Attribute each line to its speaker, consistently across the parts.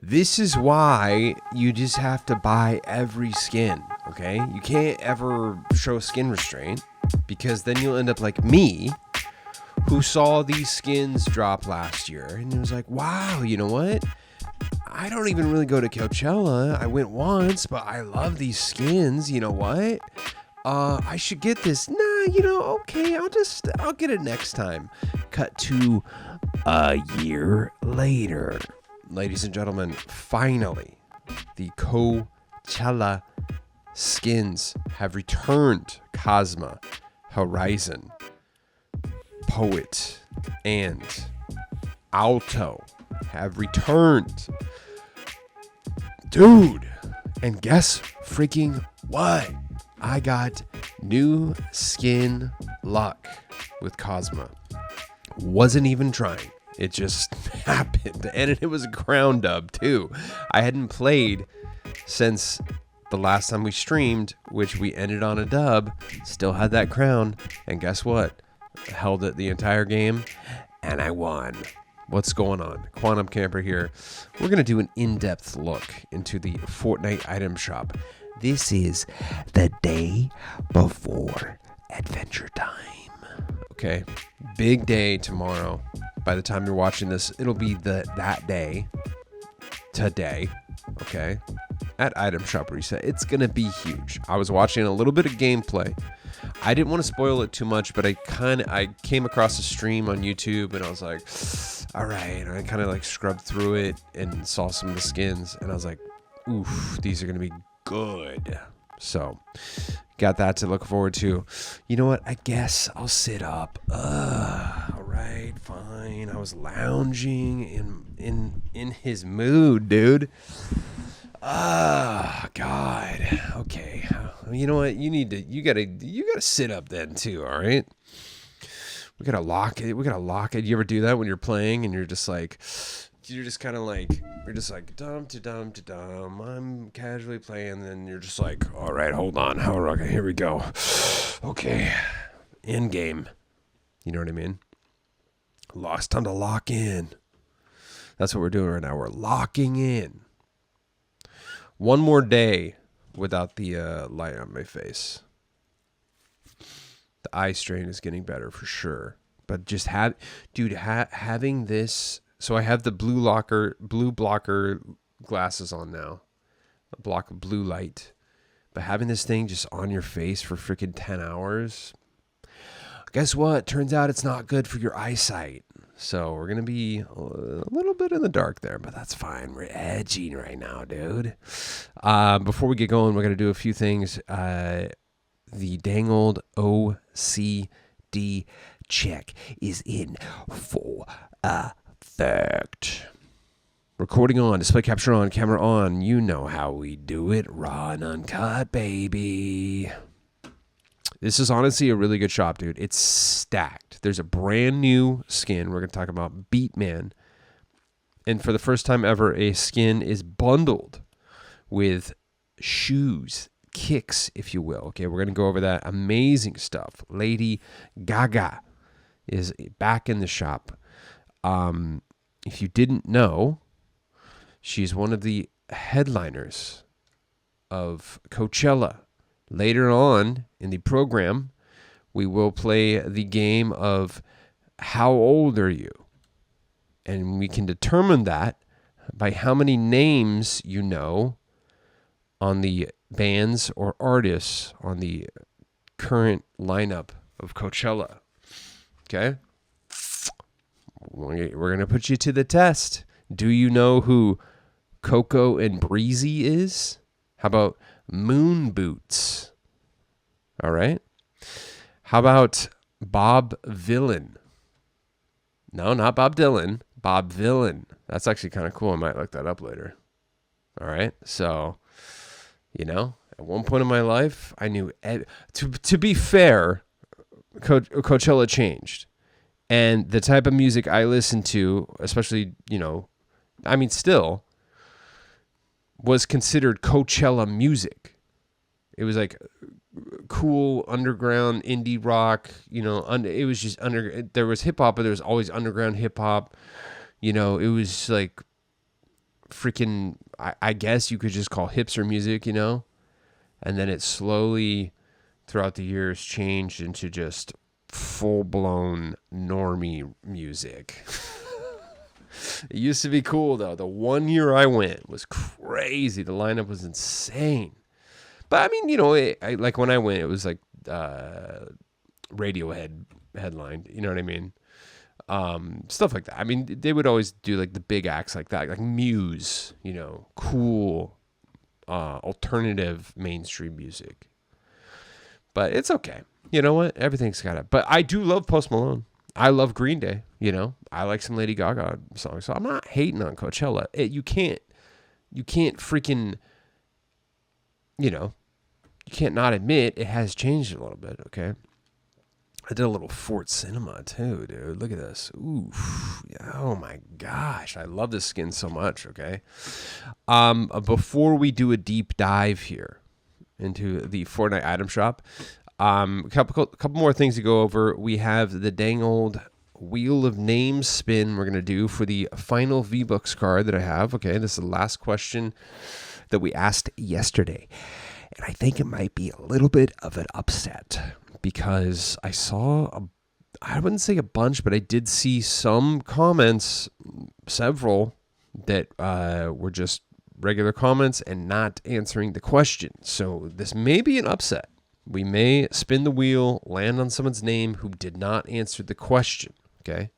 Speaker 1: This is why you just have to buy every skin, okay? You can't ever show skin restraint because then you'll end up like me, who saw these skins drop last year and it was like, wow, you know what? I don't even really go to Coachella. I went once, but I love these skins. You know what? I should get this. Okay, I'll get it next time. Cut to a year later. Ladies and gentlemen, finally, the Coachella skins have returned. Cosma, Horizon, Poet, and Alto have returned. Dude, and guess freaking what? I got new skin luck with Cosma. Wasn't even trying. It just happened. And it was a crown dub too. I hadn't played since the last time we streamed, which we ended on a dub. Still had that crown. And guess what? Held it the entire game. And I won. What's going on? Quantum Camper here. We're going to do an in-depth look into the Fortnite item shop. This is the day before Adventure Time. Okay, big day tomorrow. By the time you're watching this, it'll be that day, today, okay, at Item Shop Reset. It's going to be huge. I was watching a little bit of gameplay. I didn't want to spoil it too much, but I came across a stream on YouTube and I was like, all right. And I kind of like scrubbed through it and saw some of the skins and I was like, oof, these are going to be good. So got that to look forward to. You know what? I guess I'll sit up. All right, fine. I was lounging in his mood, dude. God. Okay. You know what? You gotta sit up then too. All right. We gotta lock it. You ever do that when you're playing and you're just kind of like, you're just like, dum to dum to dum. I'm casually playing, and then you're just like, all right, hold on. Okay, here we go. Okay. In game. You know what I mean? Lost time to lock in. That's what we're doing right now. We're locking in. One more day without the light on my face. The eye strain is getting better for sure. But just having this. So I have the blue blocker glasses on now. A block of blue light. But having this thing just on your face for freaking 10 hours. Guess what? Turns out it's not good for your eyesight. So we're going to be a little bit in the dark there, but that's fine. We're edging right now, dude. Before we get going, we're going to do a few things. The dang old OCD check is in full effect. Recording on, display capture on, camera on. You know how we do it. Raw and uncut, baby. This is honestly a really good shop, dude. It's stacked. There's a brand new skin. We're going to talk about Beatman. And for the first time ever, a skin is bundled with shoes, kicks, if you will. Okay, we're going to go over that amazing stuff. Lady Gaga is back in the shop. If you didn't know, she's one of the headliners of Coachella. Later on in the program, we will play the game of How Old Are You? And we can determine that by how many names you know on the bands or artists on the current lineup of Coachella. Okay? We're going to put you to the test. Do you know who Coco and Breezy is? How about Moon Boots? All right. How about Bob Villain? No, not Bob Dylan. Bob Villain. That's actually kind of cool. I might look that up later. All right. So, at one point in my life, I knew. To be fair, Coachella changed. And the type of music I listen to, especially, still, was considered Coachella music. It was like cool underground indie rock, it was just there was hip hop, but there was always underground hip hop. It was like freaking, I guess you could just call hipster music, and then it slowly throughout the years changed into just full-blown normie music. It used to be cool though. The 1 year I went was crazy. The lineup was insane. But I mean, like when I went, it was like Radiohead headlined. You know what I mean? Stuff like that. I mean, they would always do like the big acts like that, like Muse. Cool, alternative mainstream music. But it's okay. You know what? Everything's got it. But I do love Post Malone. I love Green Day. I like some Lady Gaga songs. So I'm not hating on Coachella. You can't freaking, you can't not admit it has changed a little bit. Okay. I did a little Fort Cinema too, dude. Look at this. Ooh. Oh my gosh. I love this skin so much. Okay. Before we do a deep dive here into the Fortnite item shop, a couple more things to go over. We have the dang old Wheel of Names spin we're going to do for the final V-Bucks card that I have. Okay, this is the last question that we asked yesterday. And I think it might be a little bit of an upset because I saw, I wouldn't say a bunch, but I did see some comments, several, that were just regular comments and not answering the question. So this may be an upset. We may spin the wheel, land on someone's name who did not answer the question. Okay.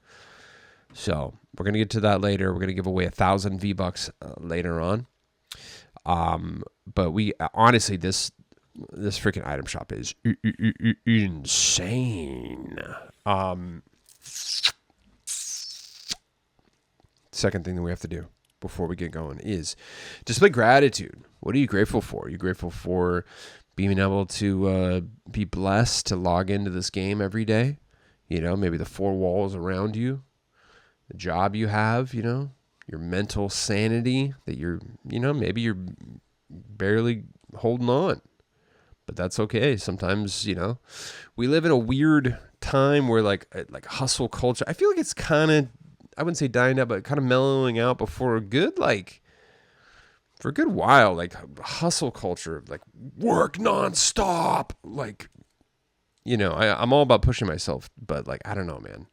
Speaker 1: So we're going to get to that later. We're going to give away 1,000 V-Bucks later on. But we honestly, this freaking item shop is insane. Second thing that we have to do before we get going is display gratitude. What are you grateful for? Are you grateful for being able to be blessed to log into this game every day? Maybe the four walls around you, the job you have, your mental sanity that maybe you're barely holding on, but that's okay. Sometimes, we live in a weird time where like hustle culture, I feel like it's kind of, I wouldn't say dying out, but kind of mellowing out for a good while, like hustle culture, like work nonstop, like, I'm all about pushing myself, but like, I don't know, man.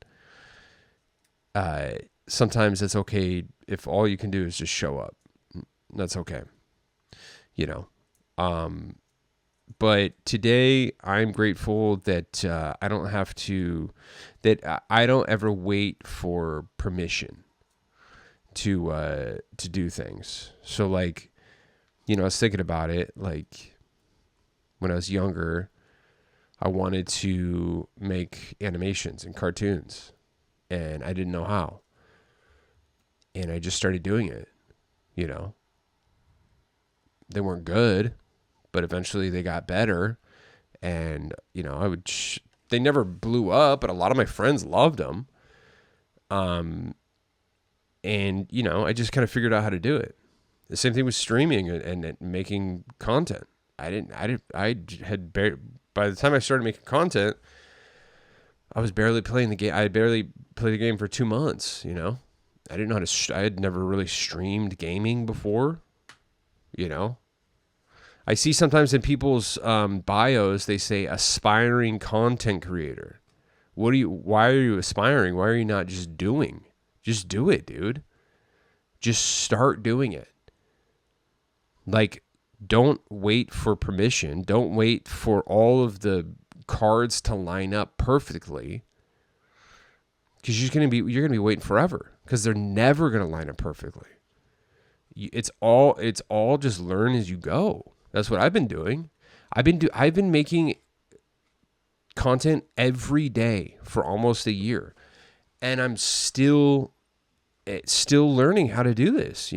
Speaker 1: Sometimes it's okay if all you can do is just show up. That's okay. But today I'm grateful that I don't have to, that I don't ever wait for permission to do things. So like, I was thinking about it, like when I was younger, I wanted to make animations and cartoons and I didn't know how. And I just started doing it, They weren't good, but eventually they got better. And, they never blew up, but a lot of my friends loved them. And, I just kind of figured out how to do it. The same thing with streaming and making content. By the time I started making content, I was barely playing the game. I barely played the game for 2 months, I didn't know how to, I had never really streamed gaming before, I see sometimes in people's bios, they say aspiring content creator. Why are you aspiring? Why are you not just doing? Just do it, dude. Just start doing it. Like, don't wait for permission. Don't wait for all of the cards to line up perfectly, because you're gonna be waiting forever, because they're never gonna line up perfectly. It's all just learn as you go. That's what I've been doing. I've been making content every day for almost a year, and I'm still learning how to do this.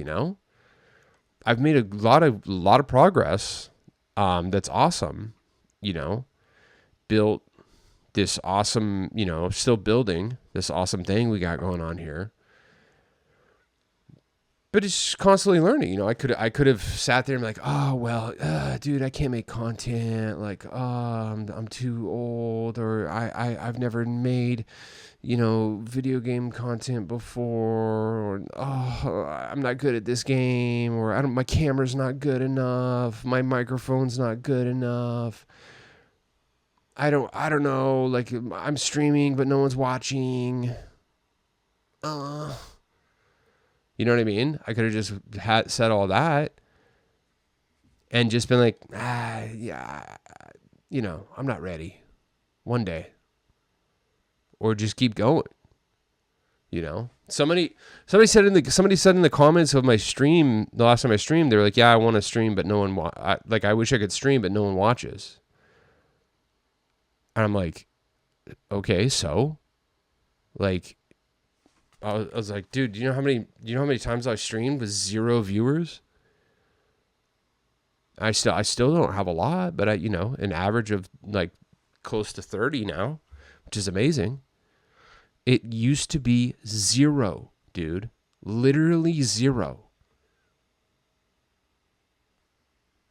Speaker 1: I've made a lot of progress. That's awesome. Built this awesome, still building this awesome thing we got going on here. But it's constantly learning. I could have sat there and be like, oh, well, dude, I can't make content. Like, I'm too old, or I've never made, video game content before, or I'm not good at this game, or my camera's not good enough, my microphone's not good enough. I don't know, like I'm streaming but no one's watching. You know what I mean? I could have just said all that and just been like, yeah, I'm not ready. One day. Or just keep going. Somebody said in the comments of my stream, the last time I streamed, they were like, yeah, I want to stream, but no one I wish I could stream, but no one watches. And I'm like, okay, so like, I was like, dude, do you know how many times I streamed with 0 viewers? I still don't have a lot, but an average of like close to 30 now, which is amazing. It used to be 0, dude. Literally 0.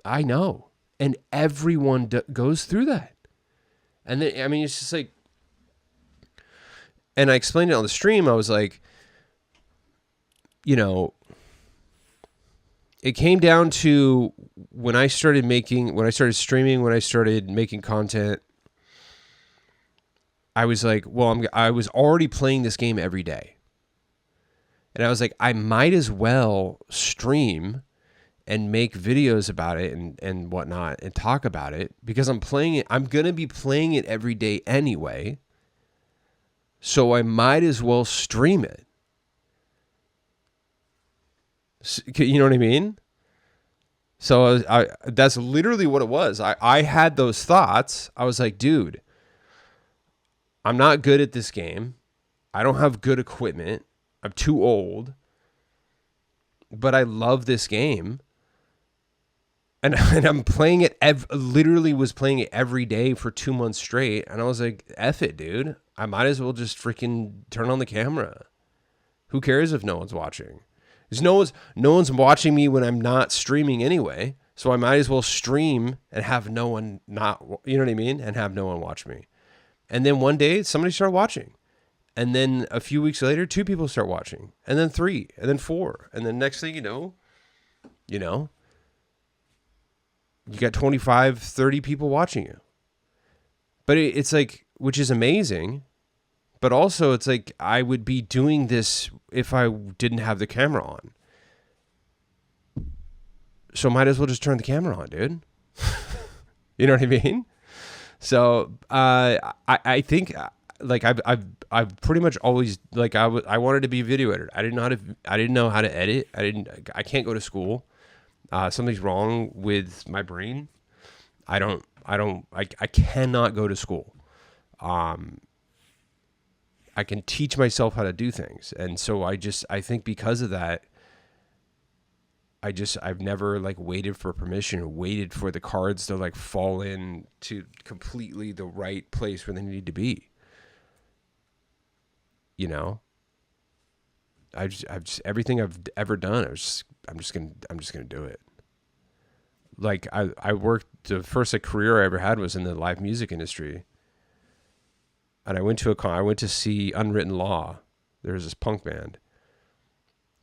Speaker 1: I know. And everyone goes through that. And then, I mean, it's just like, and I explained it on the stream. I was like, it came down to when I started streaming, when I started making content, I was like, well, I was already playing this game every day. And I was like, I might as well stream and make videos about it and whatnot and talk about it because I'm playing it. I'm going to be playing it every day anyway. So I might as well stream it. You know what I mean? So that's literally what it was. I had those thoughts. I was like, dude, I'm not good at this game. I don't have good equipment. I'm too old. But I love this game. And I'm playing it, literally was playing it every day for 2 months straight. And I was like, F it, dude. I might as well just freaking turn on the camera. Who cares if no one's watching? Because no one's watching me when I'm not streaming anyway. So I might as well stream and have no one you know what I mean? And have no one watch me. And then one day somebody started watching. And then a few weeks later, 2 people start watching. And then 3, and then 4. And then next thing you know, you got 25, 30 people watching you. But it's like, which is amazing. But also it's like, I would be doing this if I didn't have the camera on. So might as well just turn the camera on, dude. You know what I mean? So I think like I've pretty much always like I wanted to be a video editor. I didn't know how to edit. I can't go to school. Something's wrong with my brain. I cannot go to school. I can teach myself how to do things. And so I think because of that, I've never like waited for permission, waited for the cards to like fall in to completely the right place where they need to be. I've just everything I've ever done, I'm just gonna do it. Like I worked, the first career I ever had was in the live music industry. And I went to see Unwritten Law. There's this punk band.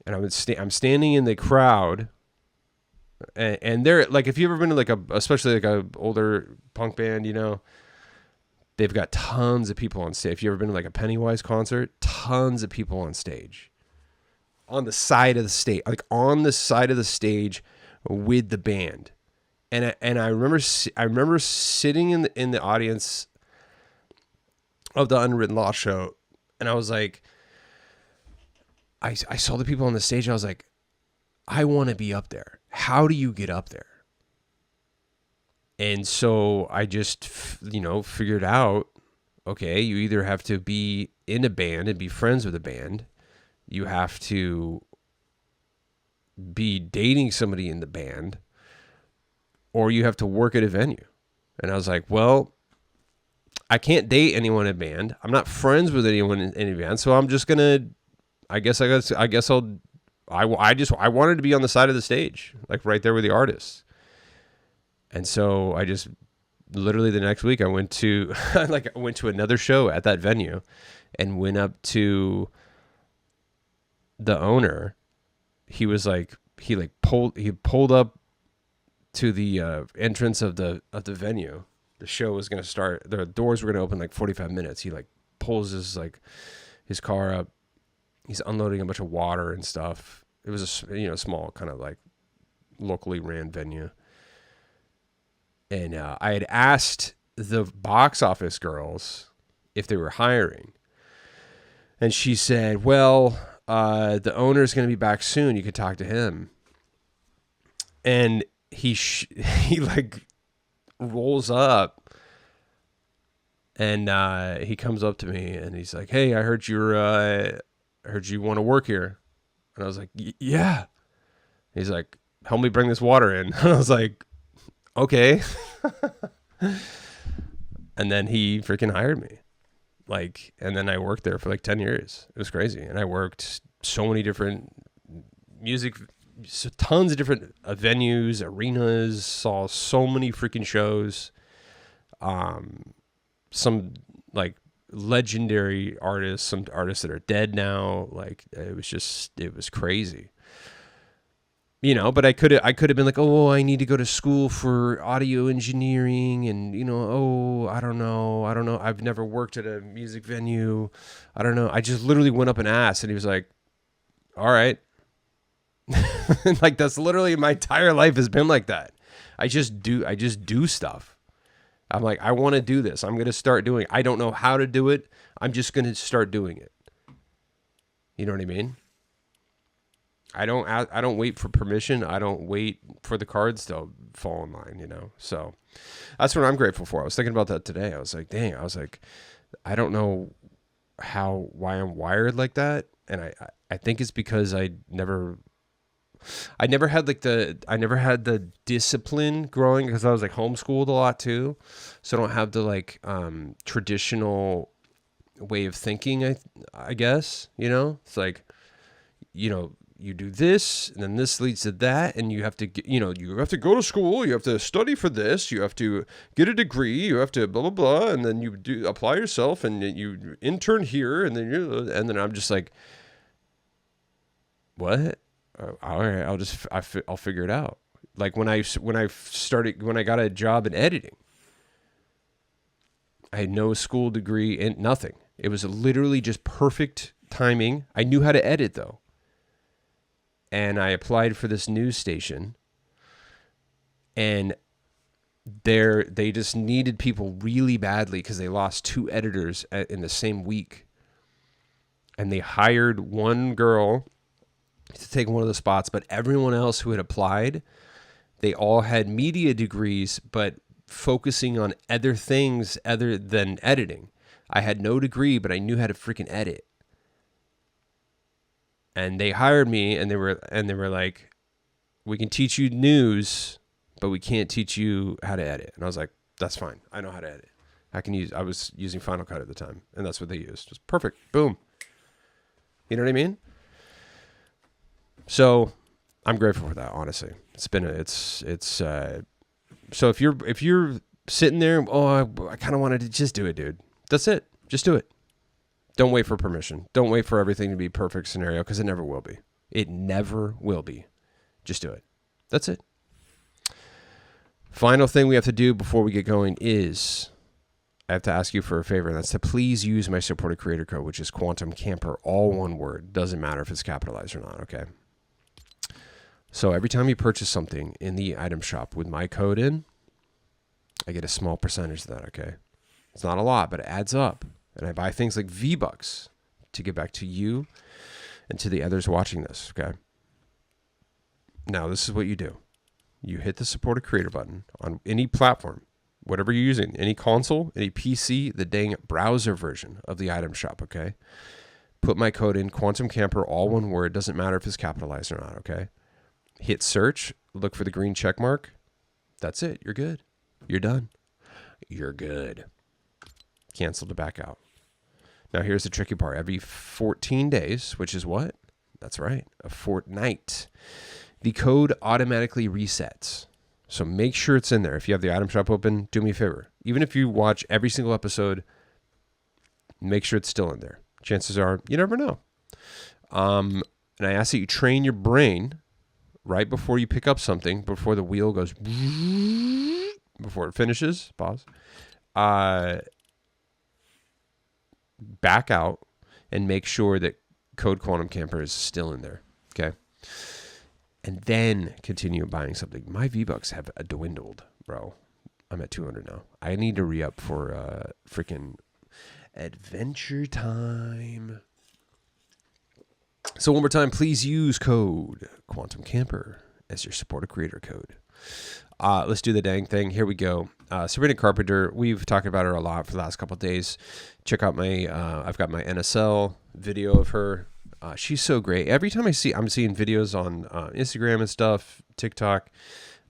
Speaker 1: And I'm standing in the crowd, and they're like, if you've ever been to like especially like a older punk band, they've got tons of people on stage. If you've ever been to like a Pennywise concert, tons of people on stage, on the side of the stage, like on the side of the stage with the band. And I remember sitting in the audience of the Unwritten Law show, and I was like, I saw the people on the stage, and I was like, I want to be up there. How do you get up there? And so I just, figured out, okay, you either have to be in a band and be friends with a band. You have to be dating somebody in the band, or you have to work at a venue. And I was like, well, I can't date anyone in a band. I'm not friends with anyone in any band. So I'm just going to, I wanted to be on the side of the stage, like right there with the artists. And so I just literally the next week I went to I went to another show at that venue and went up to the owner. He was like, he pulled up to the entrance of the venue. The show was going to start. The doors were going to open like 45 minutes. He like pulls his car up. He's unloading a bunch of water and stuff. It was a small kind of like locally ran venue. And I had asked the box office girls if they were hiring. And she said, well, the owner's going to be back soon. You could talk to him. And he like rolls up and he comes up to me and he's like, hey, I heard you want to work here. And I was like, yeah. He's like, help me bring this water in. And I was like, okay. And then he freaking hired me. And then I worked there for like 10 years. It was crazy. And I worked so many different tons of different venues, arenas, saw so many freaking shows. Some like legendary artists, some artists that are dead now. Like it was crazy. But I could have been like, oh, I need to go to school for audio engineering, and I don't know. I've never worked at a music venue. I don't know. I just literally went up and asked, and he was like, all right. Like that's literally my entire life has been like that. I just do stuff. I'm like, I want to do this. I'm going to start doing it. I don't know how to do it. I'm just going to start doing it. You know what I mean? I don't wait for permission. I don't wait for the cards to fall in line, So that's what I'm grateful for. I was thinking about that today. I was like, dang, I don't know why I'm wired like that. And I think it's because I never had the discipline growing, because I was like homeschooled a lot too. So I don't have the like traditional way of thinking, I guess, it's like, you do this, and then this leads to that, and you have to go to school, you have to study for this, you have to get a degree, you have to blah blah blah, and then you do apply yourself, and you intern here, and then I'm just like, what? All right, I'll figure it out. Like when I got a job in editing, I had no school degree and nothing. It was literally just perfect timing. I knew how to edit though. And I applied for this news station, and they just needed people really badly because they lost 2 editors in the same week. And they hired one girl to take one of the spots, but everyone else who had applied, they all had media degrees, but focusing on other things other than editing. I had no degree, but I knew how to freaking edit. And they hired me, and they were like, we can teach you news, but we can't teach you how to edit. And I was like, that's fine. I know how to edit. I was using Final Cut at the time, and that's what they used. It was perfect. Boom. You know what I mean? So I'm grateful for that, honestly. So if you're sitting there, I kind of wanted to just do it, dude. That's it. Just do it. Don't wait for permission. Don't wait for everything to be perfect scenario, because it never will be. It never will be. Just do it. That's it. Final thing we have to do before we get going is I have to ask you for a favor, and that's to please use my supported creator code, which is Quantum Camper, all one word. Doesn't matter if it's capitalized or not, okay? So every time you purchase something in the item shop with my code in, I get a small percentage of that, okay? It's not a lot, but it adds up. And I buy things like V-Bucks to give back to you and to the others watching this, okay? Now, this is what you do. You hit the support a creator button on any platform, whatever you're using, any console, any PC, the dang browser version of the item shop, okay? Put my code in, Quantum Camper, all one word. Doesn't matter if it's capitalized or not, okay? Hit search, look for the green check mark. That's it. You're good. You're done. You're good. Cancel to back out. Now, here's the tricky part. Every 14 days, which is what? That's right, a fortnight, the code automatically resets. So make sure it's in there. If you have the item shop open, do me a favor. Even if you watch every single episode, make sure it's still in there. Chances are, you never know. And I ask that you train your brain right before you pick up something, before the wheel goes, before it finishes, pause, back out and make sure that Code Quantum Camper is still in there. Okay. And then continue buying something. My V-Bucks have dwindled, bro. I'm at 200 now. I need to re-up for freaking Adventure Time. So one more time, please use code Quantum Camper as your supporter creator code. Let's do the dang thing. Here we go. Sabrina Carpenter. We've talked about her a lot for the last couple of days. Check out my. I've got my NSL video of her. She's so great. Every time I'm seeing videos on Instagram and stuff, TikTok.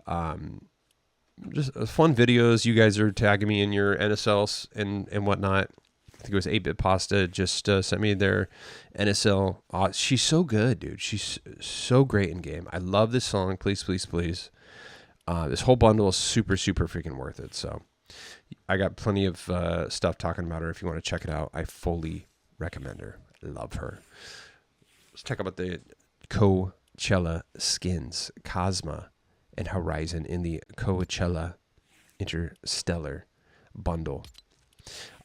Speaker 1: Just fun videos. You guys are tagging me in your NSLs and whatnot. I think it was 8-Bit Pasta just sent me their NSL. She's so good, dude. She's so great in game. I love this song. Please, please, please. This whole bundle is super, super freaking worth it. So I got plenty of stuff talking about her. If you want to check it out, I fully recommend her. Love her. Let's talk about the Coachella skins, Cosma and Horizon in the Coachella Interstellar bundle.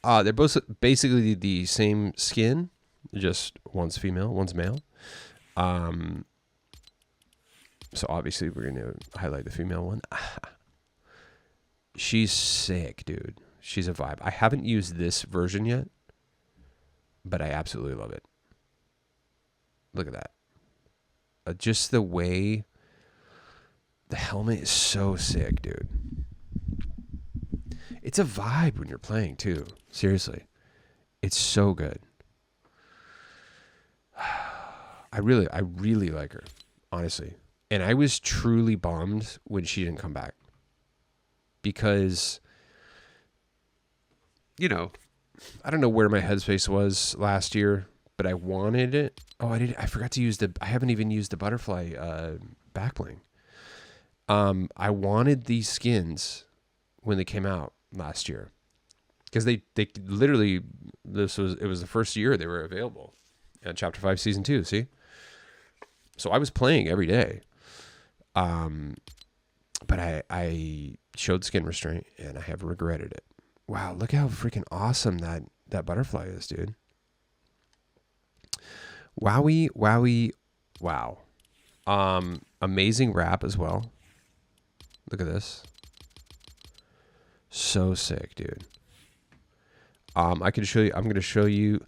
Speaker 1: They're both basically the same skin, just one's female, one's male. So obviously we're going to highlight the female one. She's sick, dude. She's a vibe. I haven't used this version yet, but I absolutely love it. Look at that. Just the way the helmet is so sick, dude. It's a vibe when you're playing too. Seriously. It's so good. I really like her, honestly. And I was truly bummed when she didn't come back. Because, you know, I don't know where my headspace was last year, but I wanted it. Oh, I forgot to use I haven't even used the butterfly back bling. I wanted these skins when they came out last year. Because they literally, it was the first year they were available. Chapter 5, Season 2, see? So I was playing every day. But I showed skin restraint, and I have regretted it. Wow, look how freaking awesome that butterfly is, dude. Wowie, wow. Amazing wrap as well. Look at this. So sick, dude. I can show you. I'm going to show you.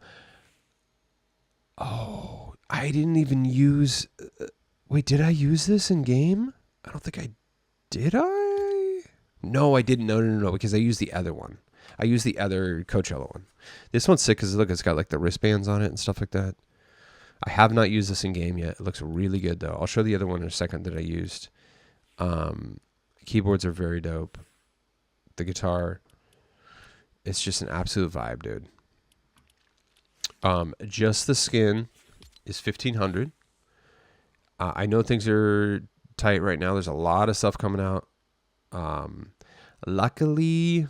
Speaker 1: Oh, I didn't even use. Wait, did I use this in game? I don't think I did. No, I didn't. No. Because I used the other one. I used the other Coachella one. This one's sick because look, it's got like the wristbands on it and stuff like that. I have not used this in game yet. It looks really good though. I'll show the other one in a second that I used. Keyboards are very dope. The guitar, it's just an absolute vibe, dude. Just the skin is $1,500. I know things are tight right now. There's a lot of stuff coming out. Luckily,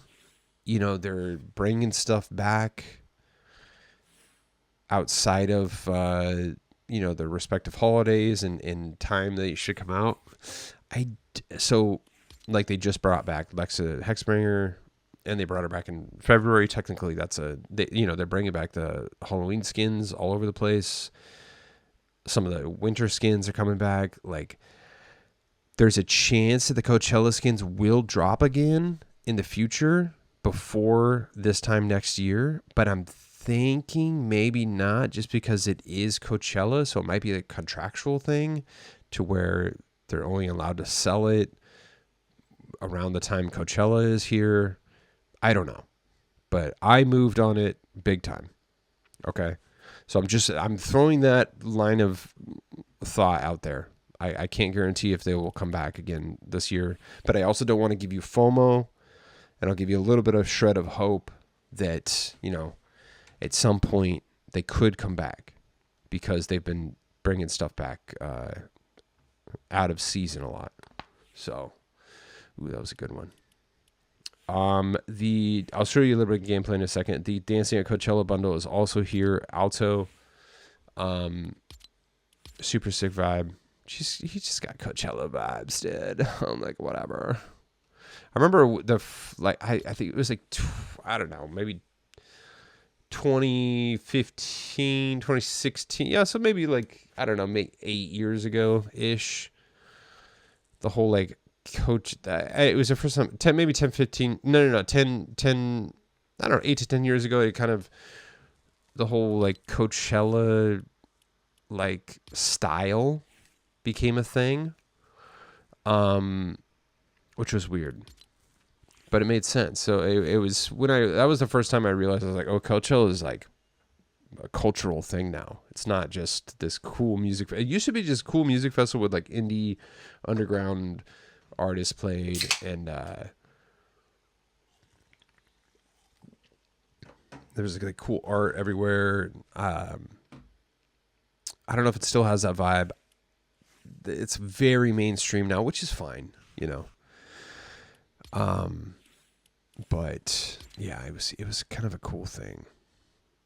Speaker 1: you know, they're bringing stuff back outside of, you know, the respective holidays and time that it should come out. So like they just brought back Lexa Hexbringer, and they brought her back in February. Technically, they're bringing back the Halloween skins all over the place. Some of the winter skins are coming back. Like, there's a chance that the Coachella skins will drop again in the future before this time next year. But I'm thinking maybe not, just because it is Coachella. So it might be a contractual thing to where they're only allowed to sell it around the time Coachella is here. I don't know. But I moved on it big time. Okay. So I'm throwing that line of thought out there. I can't guarantee if they will come back again this year, but I also don't want to give you FOMO, and I'll give you a little bit of shred of hope that, you know, at some point they could come back, because they've been bringing stuff back out of season a lot. So Ooh, that was a good one. I'll show you a little bit of gameplay in a second. The Dancing at Coachella bundle is also here. Alto, super sick vibe. He just got Coachella vibes, dude. I'm like, whatever. I remember I think it was like, I don't know, maybe 2015, 2016. Yeah, so maybe like, I don't know, maybe 8 years ago ish. The whole like coach, it was the first time, 10, maybe 10, 15, no, 10, I don't know, 8 to 10 years ago, it kind of, the whole like Coachella like style became a thing, which was weird, but it made sense. So it was that was the first time I realized, I was like, oh, Coachella is like a cultural thing now. It's not just this cool music. It used to be just cool music festival with like indie underground artists played, and there was like cool art everywhere. I don't know if it still has that vibe. It's very mainstream now, which is fine, you know. But yeah, it was kind of a cool thing.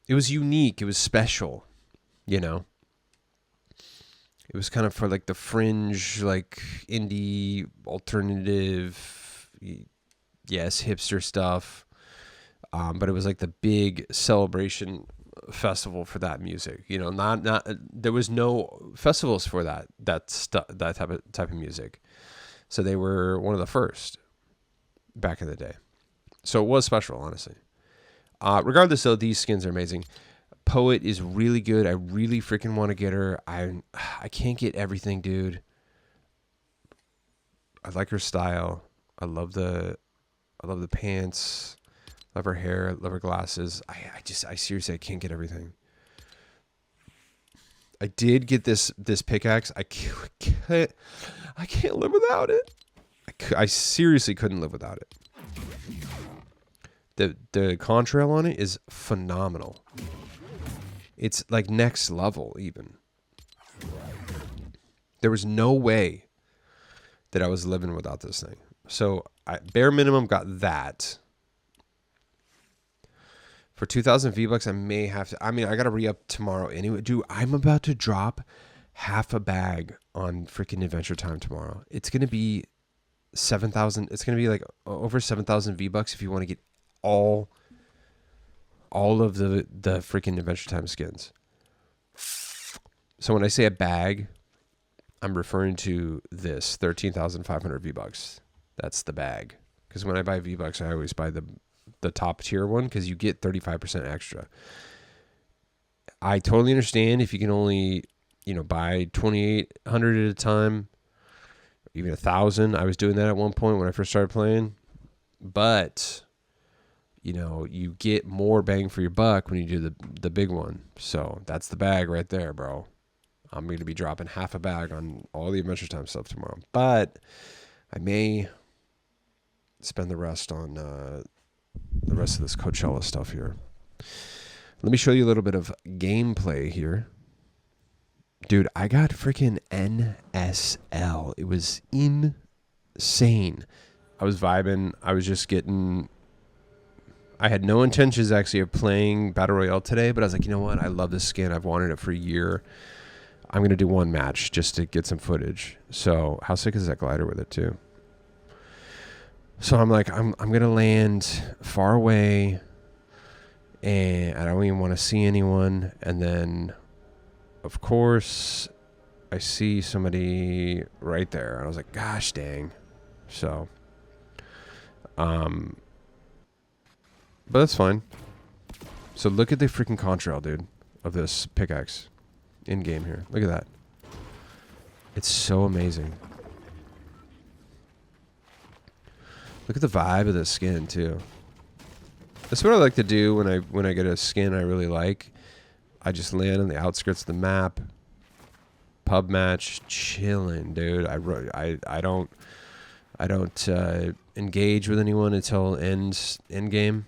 Speaker 1: It was unique. It was special, you know. It was kind of for like the fringe, like indie, alternative, yes, hipster stuff. But it was like the big celebration festival for that music. You know, not there was no festivals for that type of music. So they were one of the first back in the day. So it was special, honestly. Regardless, though, these skins are amazing. Poet is really good. I really freaking want to get her. I can't get everything, dude. I like her style. I love the pants. Love her hair. Love her glasses. I seriously, I can't get everything. I did get this pickaxe. I can't live without it. I seriously couldn't live without it. The contrail on it is phenomenal. It's like next level even. There was no way that I was living without this thing. So I bare minimum got that. For 2,000 V-Bucks, I may have to, I mean, I got to re-up tomorrow anyway. Dude, I'm about to drop half a bag on freaking Adventure Time tomorrow. It's going to be 7,000. It's going to be like over 7,000 V-Bucks if you want to get all of the freaking Adventure Time skins. So when I say a bag, I'm referring to this 13,500 V-Bucks. That's the bag. Because when I buy V-Bucks, I always buy the top tier one because you get 35% extra. I totally understand if you can only, buy 2,800 at a time, even 1,000. I was doing that at one point when I first started playing. But you get more bang for your buck when you do the big one. So that's the bag right there, bro. I'm going to be dropping half a bag on all the Adventure Time stuff tomorrow. But I may spend the rest on the rest of this Coachella stuff here. Let me show you a little bit of gameplay here. Dude, I got freaking NSL. It was insane. I was vibing. I was just getting... I had no intentions actually of playing Battle Royale today, but I was like, you know what? I love this skin. I've wanted it for a year. I'm going to do one match just to get some footage. So how sick is that glider with it too? So I'm like, I'm going to land far away and I don't even want to see anyone. And then of course I see somebody right there. I was like, gosh dang. So, but that's fine. So look at the freaking contrail, dude, of this pickaxe in game here. Look at that. It's so amazing. Look at the vibe of the skin too. That's what I like to do when I get a skin I really like. I just land on the outskirts of the map, pub match, chilling, dude. I don't engage with anyone until end game.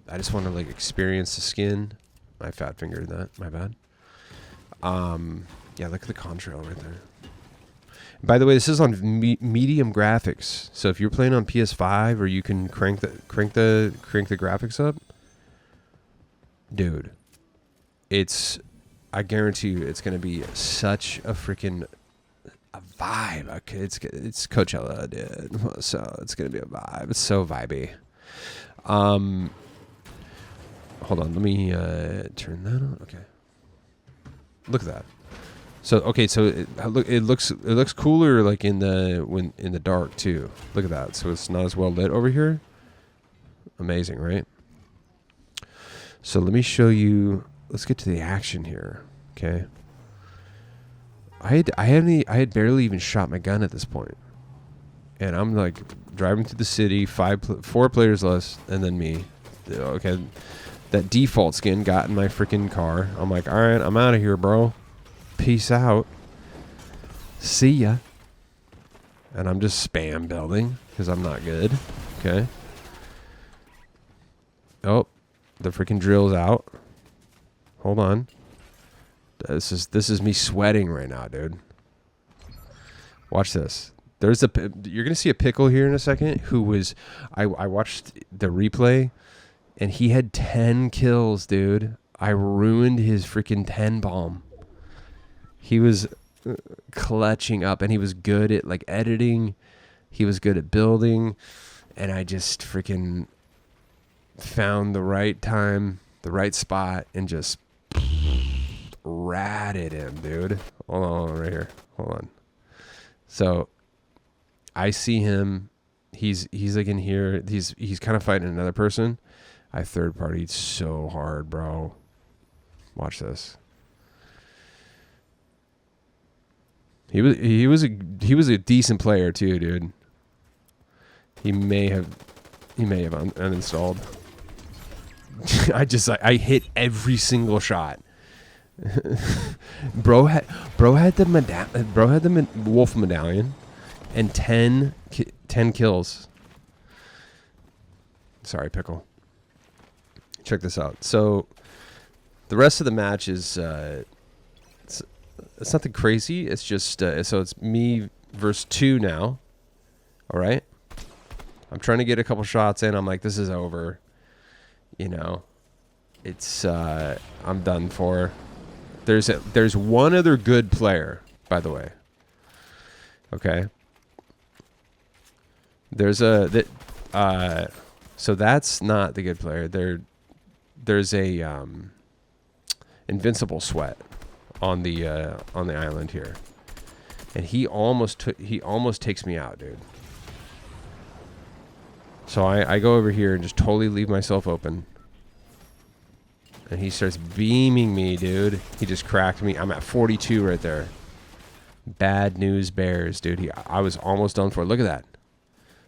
Speaker 1: I just want to experience the skin. I fat fingered that. My bad. Yeah, look at the contrail right there. By the way, this is on medium graphics. So if you're playing on PS5 or you can crank the graphics up, dude, I guarantee you it's going to be such a freaking a vibe. Okay, it's Coachella, dude. So it's going to be a vibe. It's so vibey. Hold on, let me turn that on. Okay. Look at that. So okay, so it looks cooler like in the dark too. Look at that. So it's not as well lit over here. Amazing, right? So let me show you. Let's get to the action here. Okay. I had barely even shot my gun at this point, and I'm like driving through the city. 4 players less, and then me. Okay, that default skin got in my freaking car. I'm like, all right, I'm out of here, bro. Peace out. See ya. And I'm just spam building because I'm not good. Okay. Oh, the freaking drill's out. Hold on. This is me sweating right now, dude. Watch this. You're gonna see a pickle here in a second. Who was? I watched the replay, and he had 10 kills, dude. I ruined his freaking 10 bomb. He was clutching up, and he was good at like editing. He was good at building, and I just freaking found the right time, the right spot, and just ratted him, dude. Hold on, right here. Hold on. So I see him. He's like in here. He's kind of fighting another person. I third partied so hard, bro. Watch this. He was a decent player too, dude. He may have uninstalled. I hit every single shot. bro had the wolf medallion and 10 kills. Sorry, pickle. Check this out. So the rest of the match is it's nothing crazy. It's just so it's me versus 2 now. All right. I'm trying to get a couple shots in. I'm like, this is over. You know, it's I'm done for. There's one other good player, by the way. Okay. So that's not the good player. There's a invincible sweat on the island here, and he almost takes me out, dude. So I go over here and just totally leave myself open. And he starts beaming me, dude. He just cracked me. I'm at 42 right there. Bad news bears, dude. I was almost done for. Look at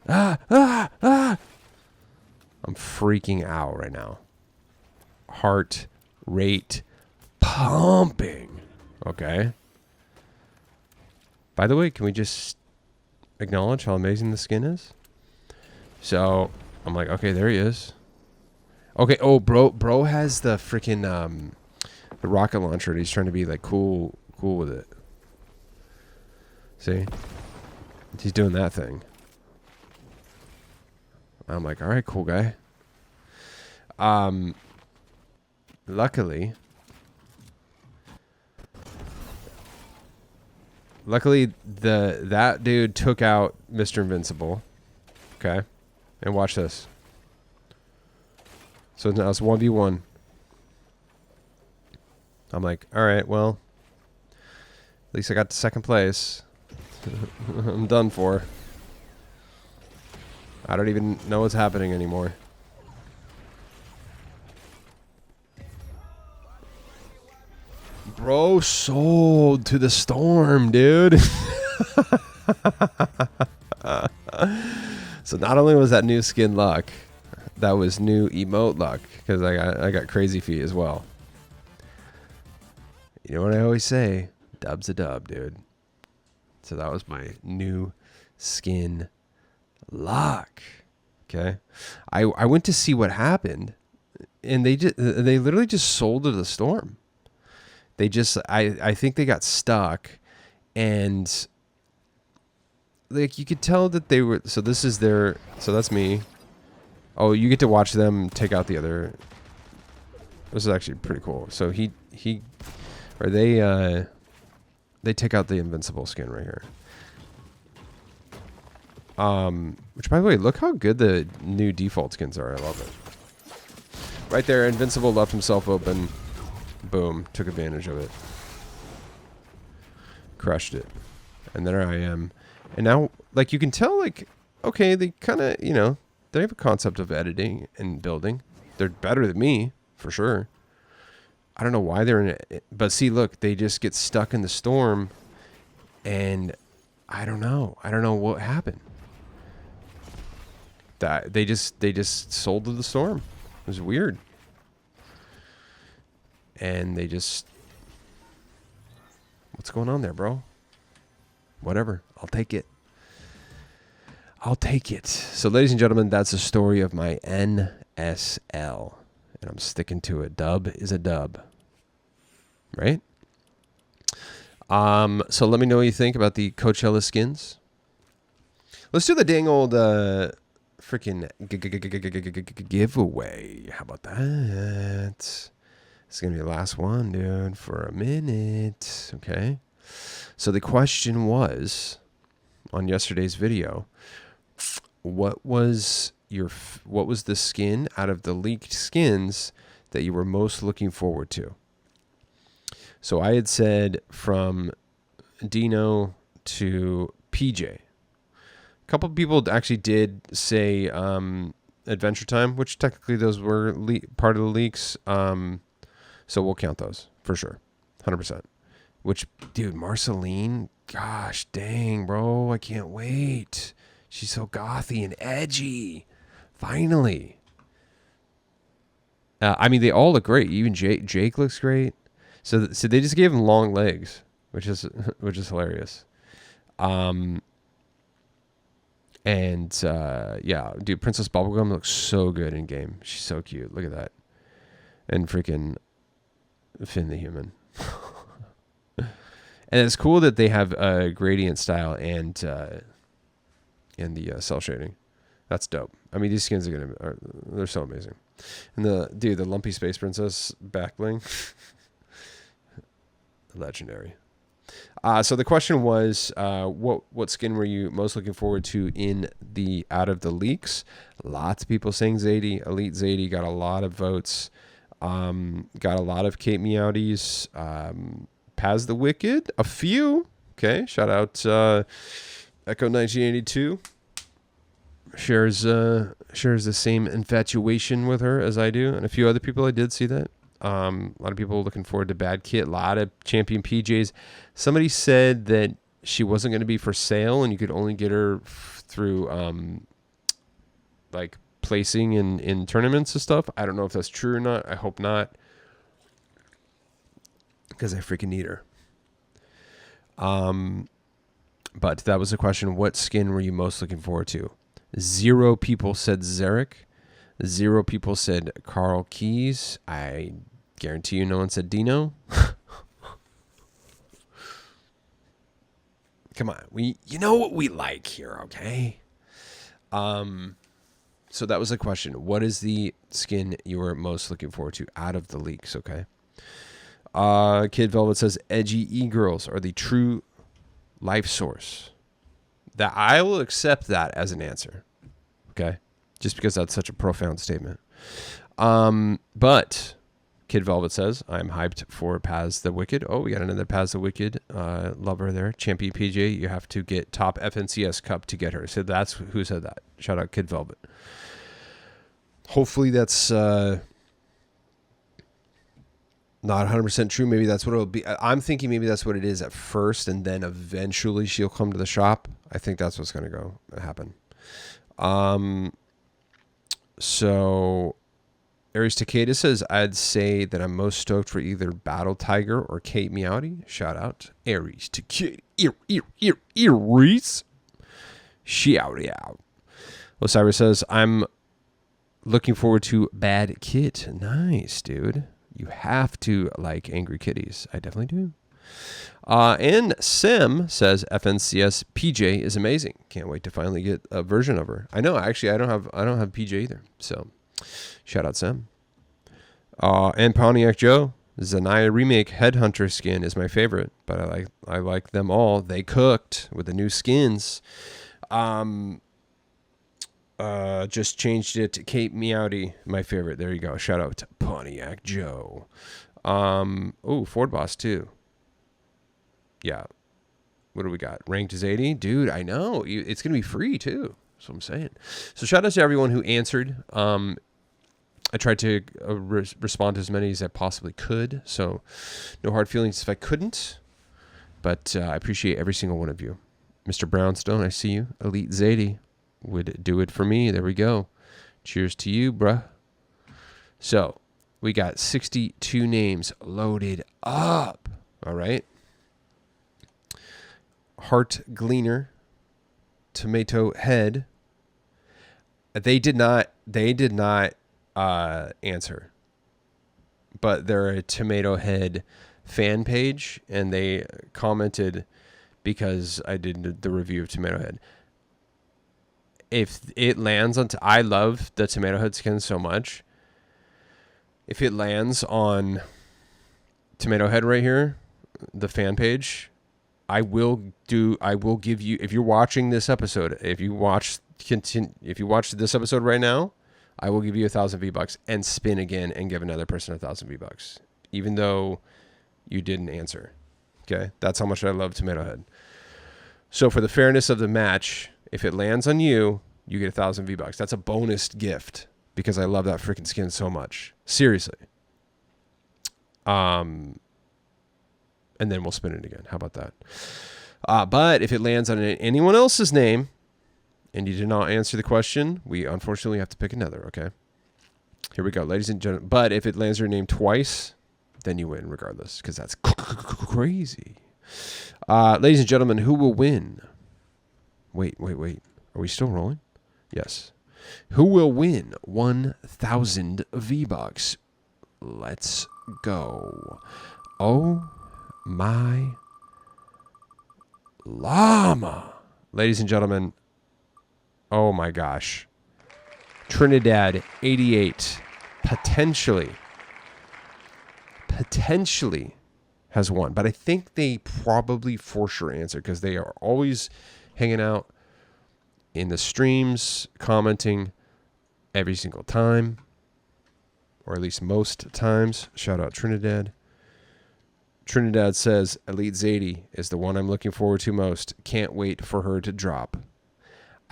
Speaker 1: that. I'm freaking out right now. Heart rate pumping. Okay. By the way, can we just acknowledge how amazing the skin is? So I'm like, okay, there he is. Okay, oh, bro has the freaking the rocket launcher, and he's trying to be like cool with it. See, he's doing that thing. I'm like, all right, cool guy. Luckily, that dude took out Mr. Invincible. Okay, and watch this. So now it's 1v1. I'm like, all right, well, at least I got to second place. I'm done for. I don't even know what's happening anymore. Bro sold to the storm, dude. So not only was that new skin luck, that was new emote luck, because I got crazy feet as well. You know what I always say? Dub's a dub, dude. So that was my new skin luck. Okay. I went to see what happened, and they literally just sold to the storm. They just I think they got stuck, and like you could tell that they were. So this is their. So that's me. Oh, you get to watch them take out the other. This is actually pretty cool. So or they take out the invincible skin right here. Which by the way, look how good the new default skins are. I love it. Right there, invincible left himself open. Boom, took advantage of it. Crushed it. And there I am. And now, like, you can tell, like, okay, they kind of, you know, they have a concept of editing and building. They're better than me, for sure. I don't know why they're in it. But see, look, they just get stuck in the storm. And I don't know. I don't know what happened. That they just sold to the storm. It was weird. And they just... What's going on there, bro? Whatever. I'll take it. I'll take it. So, ladies and gentlemen, that's the story of my NSL. And I'm sticking to it. Dub is a dub. Right? So let me know what you think about the Coachella skins. Let's do the dang old freaking giveaway. How about that? It's going to be the last one, dude, for a minute. Okay. So the question was, on yesterday's video, what was the skin out of the leaked skins that you were most looking forward to? So I had said from Dino to PJ. A couple of people actually did say Adventure Time, which technically those were part of the leaks. So we'll count those for sure. 100%. Which, dude, Marceline, gosh dang, bro. I can't wait. She's so gothy and edgy. Finally. I mean, they all look great. Even Jake looks great. So they just gave him long legs, which is hilarious. And yeah, dude, Princess Bubblegum looks so good in game. She's so cute. Look at that. And freaking Finn the Human. And it's cool that they have a gradient style and the cell shading. That's dope. I mean, these skins they're so amazing. And the Lumpy Space Princess back bling. Legendary. So the question was, what skin were you most looking forward to out of the leaks? Lots of people saying Zadie. Elite Zadie got a lot of votes. Got a lot of Kate Meowties. Paz the Wicked, a few. Okay, shout out Echo 1982. Shares the same infatuation with her as I do, and a few other people I did see that. A lot of people looking forward to Bad Kit. A lot of Champion PJs. Somebody said that she wasn't going to be for sale, and you could only get her through like placing in tournaments and stuff. I don't know if that's true or not. I hope not, because I freaking need her. But that was the question. What skin were you most looking forward to? 0 people said Zarek. 0 people said Carl Keys. I guarantee you no one said Dino. Come on. You know what we like here, okay? So that was the question. What is the skin you were most looking forward to out of the leaks, okay? Kid Velvet says edgy e-girls are the true life source. That I will accept that as an answer. Okay? Just because that's such a profound statement. But Kid Velvet says, I'm hyped for Paz the Wicked. Oh, we got another Paz the Wicked lover there. Champion PJ, you have to get top FNCS Cup to get her. So that's who said that. Shout out Kid Velvet. Hopefully that's not 100% true. Maybe that's what it'll be. I'm thinking maybe that's what it is at first, and then eventually she'll come to the shop. I think that's what's going to happen. So Aries Takeda says, I'd say that I'm most stoked for either Battle Tiger or Kate Meowty. Shout out Aries Takeda. Aries. Shout out. Osiris says, I'm looking forward to Bad Kit. Nice, dude. You have to like angry kitties. I definitely do. And Sim says FNCS PJ is amazing. Can't wait to finally get a version of her. I know. Actually, I don't have PJ either. So, shout out Sim. And Pontiac Joe, Zanaya remake Headhunter skin is my favorite, but I like them all. They cooked with the new skins. Just changed it to Cape Meowdy, my favorite. There you go. Shout out to Pontiac Joe. Ford Boss too. Yeah. What do we got? Ranked as 80? Dude, I know. It's going to be free too. That's what I'm saying. So shout out to everyone who answered. I tried to respond to as many as I possibly could. So no hard feelings if I couldn't. But I appreciate every single one of you. Mr. Brownstone, I see you. Elite Zadie would do it for me. There we go. Cheers to you, bruh. So we got 62 names loaded up. All right. Heart Gleaner, Tomato Head. They did not answer, but they're a Tomato Head fan page, and they commented because I did the review of Tomato Head. If it lands on, I love the Tomato Head skin so much. If it lands on Tomato Head right here, the fan page, I will give you, if you're watching this episode, if you watch this episode right now, I will give you 1,000 V-Bucks and spin again and give another person 1,000 V-Bucks, even though you didn't answer. Okay. That's how much I love Tomato Head. So for the fairness of the match, if it lands on you, you get 1,000 V-Bucks. That's a bonus gift because I love that freaking skin so much. Seriously. And then we'll spin it again. How about that? But if it lands on anyone else's name and you did not answer the question, we unfortunately have to pick another, okay? Here we go, ladies and gentlemen. But if it lands your name twice, then you win regardless, because that's crazy. Ladies and gentlemen, who will win? Wait. Are we still rolling? Yes. Who will win 1,000 V-Bucks? Let's go. Oh my llama. Ladies and gentlemen, oh my gosh. Trinidad 88 potentially has won, but I think they probably for sure answered because they are always hanging out in the streams, commenting every single time, or at least most times. Shout out Trinidad. Trinidad says Elite Zadie is the one I'm looking forward to most. Can't wait for her to drop.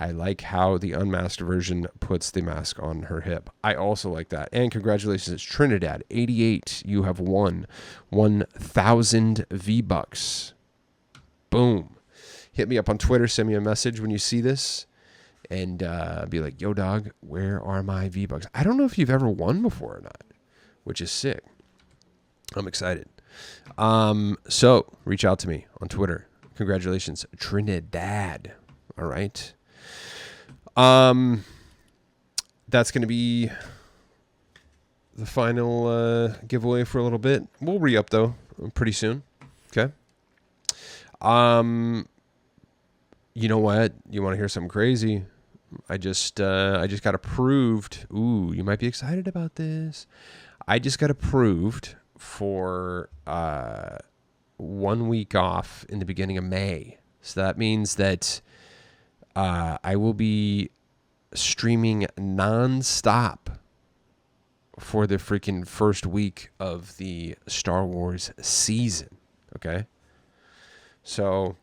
Speaker 1: I like how the unmasked version puts the mask on her hip. I also like that. And congratulations, Trinidad 88. You have won 1,000 V-Bucks. Boom. Hit me up on Twitter. Send me a message when you see this. And be like, yo, dog, where are my V-Bucks? I don't know if you've ever won before or not, which is sick. I'm excited. So reach out to me on Twitter. Congratulations, Trinidad. All right. That's going to be the final giveaway for a little bit. We'll re-up though pretty soon. Okay. You know what? You want to hear something crazy? I just got approved. Ooh, you might be excited about this. I just got approved for 1 week off in the beginning of May. So that means that I will be streaming nonstop for the freaking first week of the Star Wars season. Okay. So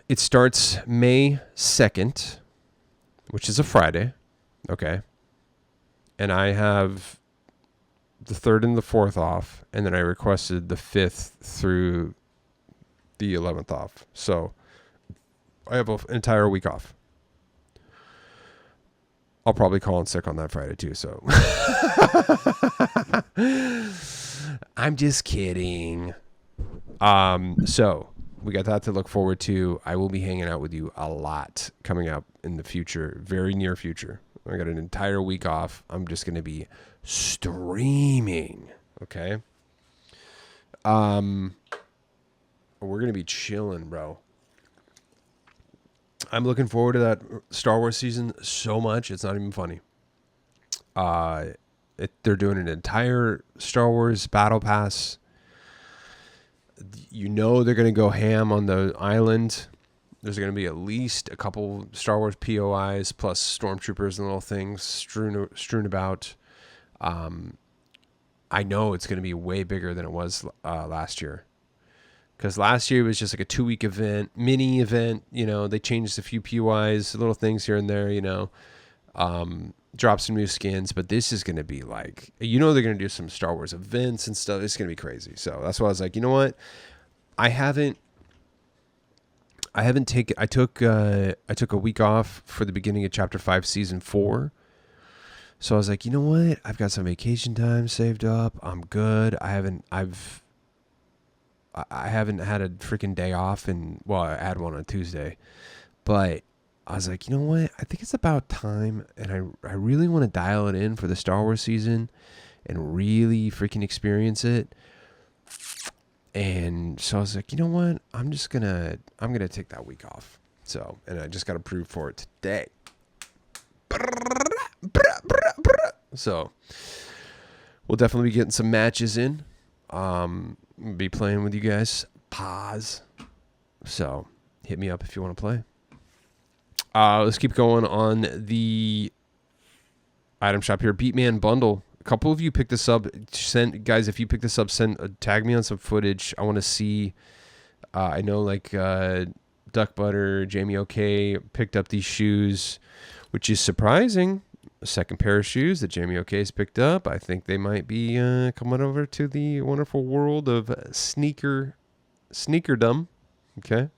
Speaker 1: it starts May 2nd, which is a Friday. Okay. And I have the 3rd and the 4th off. And then I requested the 5th through the 11th off. So I have an entire week off. I'll probably call in sick on that Friday too. So I'm just kidding. So we got that to look forward to. I will be hanging out with you a lot coming up in the future, very near future. I got an entire week off. I'm just going to be streaming. Okay. We're gonna be chilling, bro. I'm looking forward to that Star Wars season so much. It's not even funny. They're doing an entire Star Wars battle pass. You know they're gonna go ham on the island. There's gonna be at least a couple Star Wars POIs plus stormtroopers and little things strewn about. I know it's gonna be way bigger than it was last year. Because last year it was just like a 2-week event, mini event. You know, they changed a few POIs, little things here and there. You know, drop some new skins. But this is going to be like, you know, they're going to do some Star Wars events and stuff. It's going to be crazy. So that's why I was like, you know what? I took a week off for the beginning of Chapter 5, Season 4. So I was like, you know what? I've got some vacation time saved up. I'm good. I haven't had a freaking day off, and well, I had one on Tuesday, but I was like, you know what? I think it's about time, and I really want to dial it in for the Star Wars season and really freaking experience it. And so I was like, you know what? I'm gonna take that week off. So, and I just got approved for it today. So we'll definitely be getting some matches in. Be playing with you guys. Pause. So hit me up if you want to play. Let's keep going on the item shop here. Beatman bundle. A couple of you picked this up. Guys, if you pick this up, tag me on some footage. I want to see. I know like Duck Butter, Jamie OK picked up these shoes, which is surprising. A second pair of shoes that Jamie O'Kay's picked up. I think they might be coming over to the wonderful world of sneakerdom. Okay.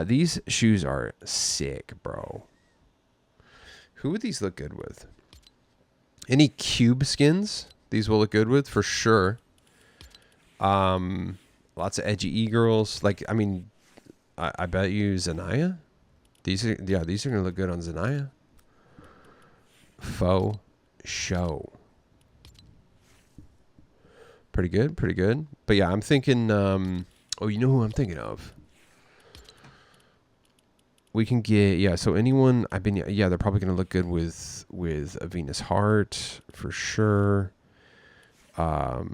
Speaker 1: These shoes are sick, bro. Who would these look good with? Any cube skins? These will look good with for sure. Lots of edgy e-girls. Like, I mean, I bet you Zanaya. These are gonna look good on Zanaya. Faux show. Pretty good. But yeah, I'm thinking, you know who I'm thinking of? We can get, so anyone, they're probably going to look good with a Venus Heart for sure. A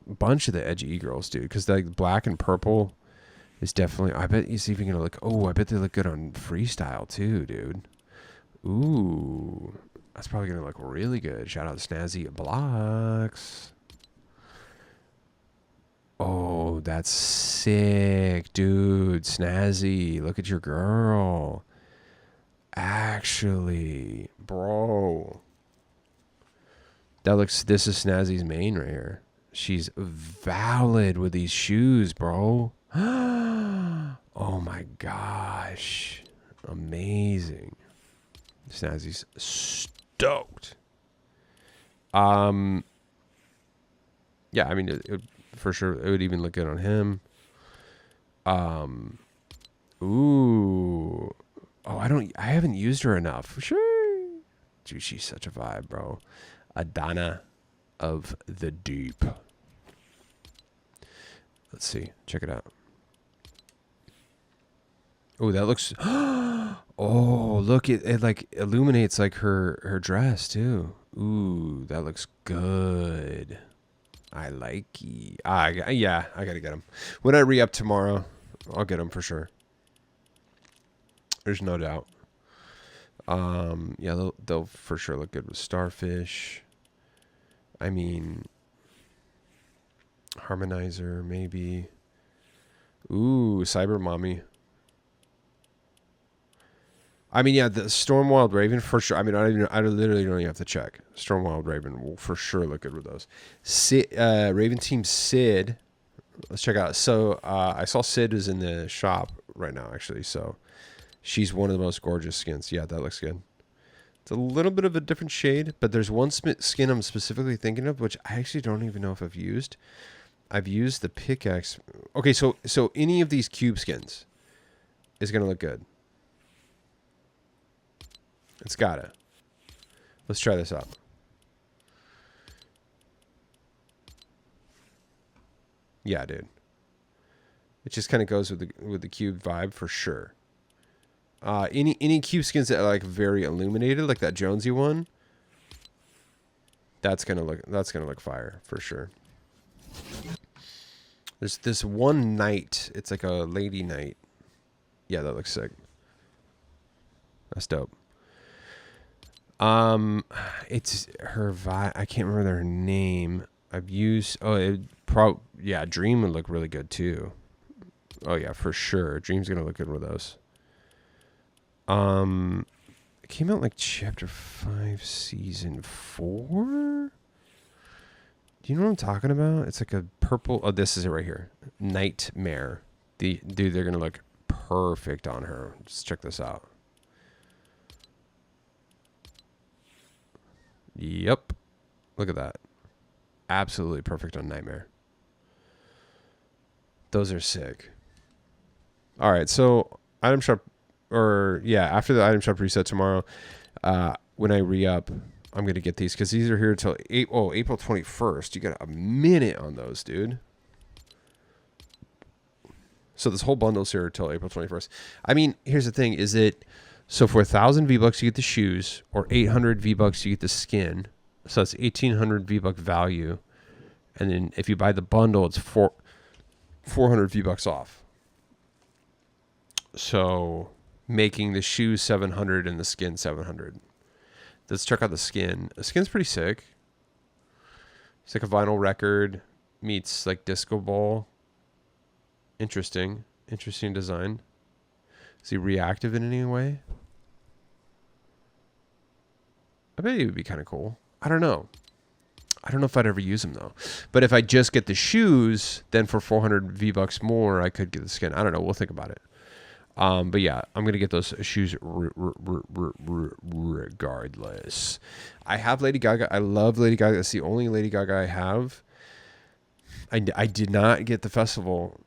Speaker 1: bunch of the edgy e-girls, dude, because like black and purple is definitely, I bet he's even going to look, I bet they look good on freestyle too, dude. Ooh, that's probably going to look really good. Shout out to Snazzy Blocks. Oh, that's sick, dude. Snazzy, look at your girl. Actually, bro. This is Snazzy's main right here. She's valid with these shoes, bro. Oh my gosh. Amazing. Snazzy's stoked. Yeah, I mean, for sure, it would even look good on him. Ooh. Oh, I haven't used her enough. Sure. Dude, she's such a vibe, bro. Adana of the Deep. Let's see. Check it out. Oh, that looks... Oh, look, it like illuminates like her dress too. Ooh, that looks good. I like it. I gotta get them. When I re-up tomorrow, I'll get them for sure. There's no doubt. Yeah, they'll for sure look good with Starfish. I mean, Harmonizer maybe. Ooh, Cyber Mommy. I mean, yeah, the Stormwild Raven for sure. I mean, I literally don't even have to check. Stormwild Raven will for sure look good with those. Raven Team Sid. Let's check out. So I saw Sid is in the shop right now, actually. So she's one of the most gorgeous skins. Yeah, that looks good. It's a little bit of a different shade, but there's one skin I'm specifically thinking of, which I actually don't even know if I've used. I've used the pickaxe. Okay, so any of these cube skins is gonna look good. It's gotta. Let's try this out. Yeah, dude. It just kind of goes with the cube vibe for sure. Any cube skins that are like very illuminated, like that Jonesy one, that's gonna look fire for sure. There's this one knight. It's like a lady knight. Yeah, that looks sick. That's dope. It's her vibe. I can't remember her name. I've used. Yeah, Dream would look really good too. Oh yeah, for sure. Dream's gonna look good with those. It came out like chapter 5, season 4. Do you know what I'm talking about? It's like a purple. Oh, this is it right here. Nightmare. Dude, they're gonna look perfect on her. Just check this out. Yep. Look at that. Absolutely perfect on Nightmare. Those are sick. All right, so item shop, after the item shop reset tomorrow, when I re-up, I'm going to get these because these are here until April 21st. You got a minute on those, dude. So this whole bundle's here until April 21st. I mean, here's the thing, is it, so for 1,000 V-Bucks, you get the shoes, or 800 V-Bucks, you get the skin. So that's 1,800 V-Buck value. And then if you buy the bundle, it's 400 V-Bucks off. So making the shoes 700 and the skin 700. Let's check out the skin. The skin's pretty sick. It's like a vinyl record meets like disco ball. Interesting design. Is he reactive in any way? I bet he would be kind of cool. I don't know if I'd ever use them though. But if I just get the shoes, then for 400 V-Bucks more, I could get the skin. I don't know. We'll think about it. But yeah, I'm going to get those shoes regardless. I have Lady Gaga. I love Lady Gaga. That's the only Lady Gaga I have. I did not get the festival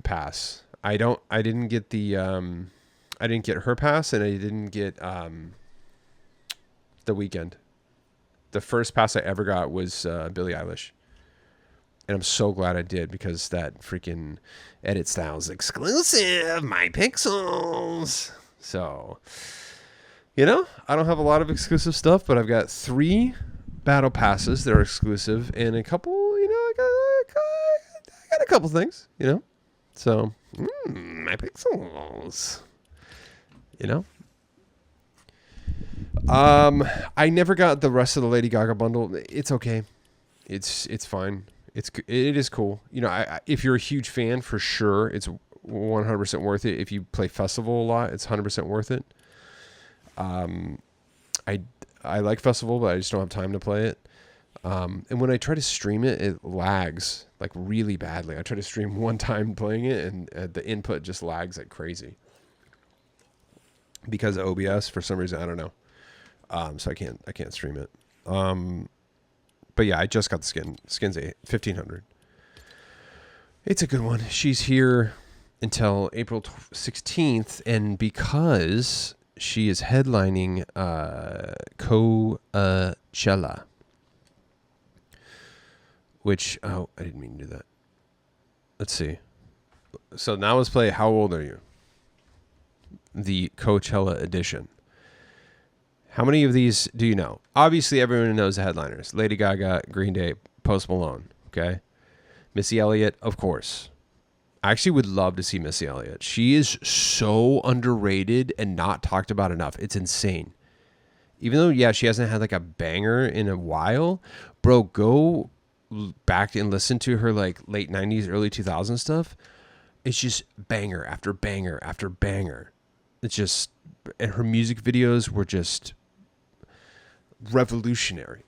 Speaker 1: pass. I didn't get the, I didn't get her pass, and I didn't get, the weekend. The first pass I ever got was, Billie Eilish. And I'm so glad I did, because that freaking Edit Styles exclusive, my pixels. So, I don't have a lot of exclusive stuff, but I've got 3 battle passes that are exclusive, and a couple, I got a couple things, So, my pixels, I never got the rest of the Lady Gaga bundle. It's okay. It's fine. It is cool. If you're a huge fan, for sure, it's 100% worth it. If you play Festival a lot, it's 100% worth it. I like Festival, but I just don't have time to play it. And when I try to stream it, it lags like really badly. I try to stream one time playing it, and the input just lags like crazy because of OBS for some reason. I don't know. So I can't stream it. But yeah, I just got the skin. Skin's 1,500. It's a good one. She's here until April 16th, and because she is headlining Coachella, which, I didn't mean to do that. Let's see. So now let's play How Old Are You? The Coachella edition. How many of these do you know? Obviously, everyone knows the headliners. Lady Gaga, Green Day, Post Malone, okay? Missy Elliott, of course. I actually would love to see Missy Elliott. She is so underrated and not talked about enough. It's insane. Even though, yeah, she hasn't had like a banger in a while. Bro, go back and listen to her like late 90s, early 2000s stuff. It's just banger after banger after banger. It's just, and her music videos were just revolutionary,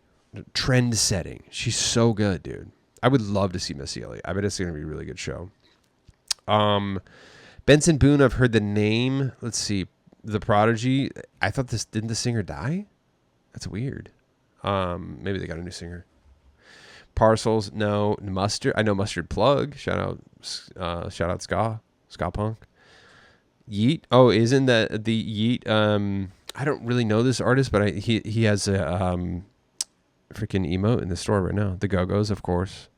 Speaker 1: trend setting. She's so good, dude. I would love to see Missy Elliott. I bet it's going to be a really good show. Benson Boone, I've heard the name. Let's see. The Prodigy. I thought didn't the singer die? That's weird. Maybe they got a new singer. Parcels, no. Mustard. I know Mustard Plug. Shout out Ska Punk. Yeat. Oh, isn't that the Yeat? I don't really know this artist, but he has a freaking emote in the store right now. The Go-Go's, of course.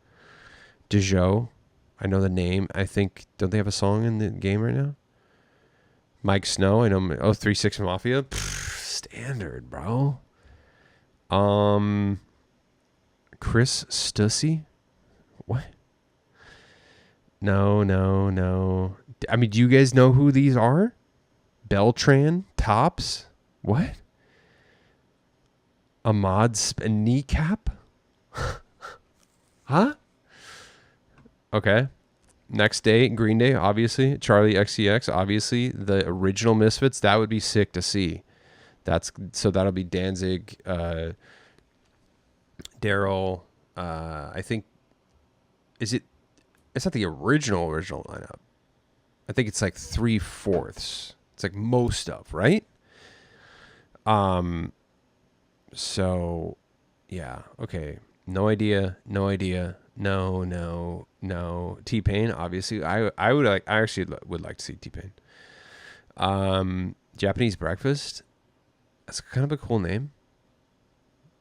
Speaker 1: Dejo. I know the name. I think, don't they have a song in the game right now? Mike Snow. I know. Oh, 3-6 Mafia. Pfft, standard, bro. Chris Stussy. What? No. I mean, do you guys know who these are? Beltran, Tops. What? Ahmad's Kneecap. Huh? Okay. Next Day, Green Day, obviously. Charlie XCX, obviously. The original Misfits, that would be sick to see. That'll be Danzig, Daryl. I think, it's not the original lineup. I think it's like 3/4. It's like most of, right? So yeah, okay. No idea. No. T-Pain, obviously. I actually would like to see T-Pain. Japanese Breakfast. That's kind of a cool name.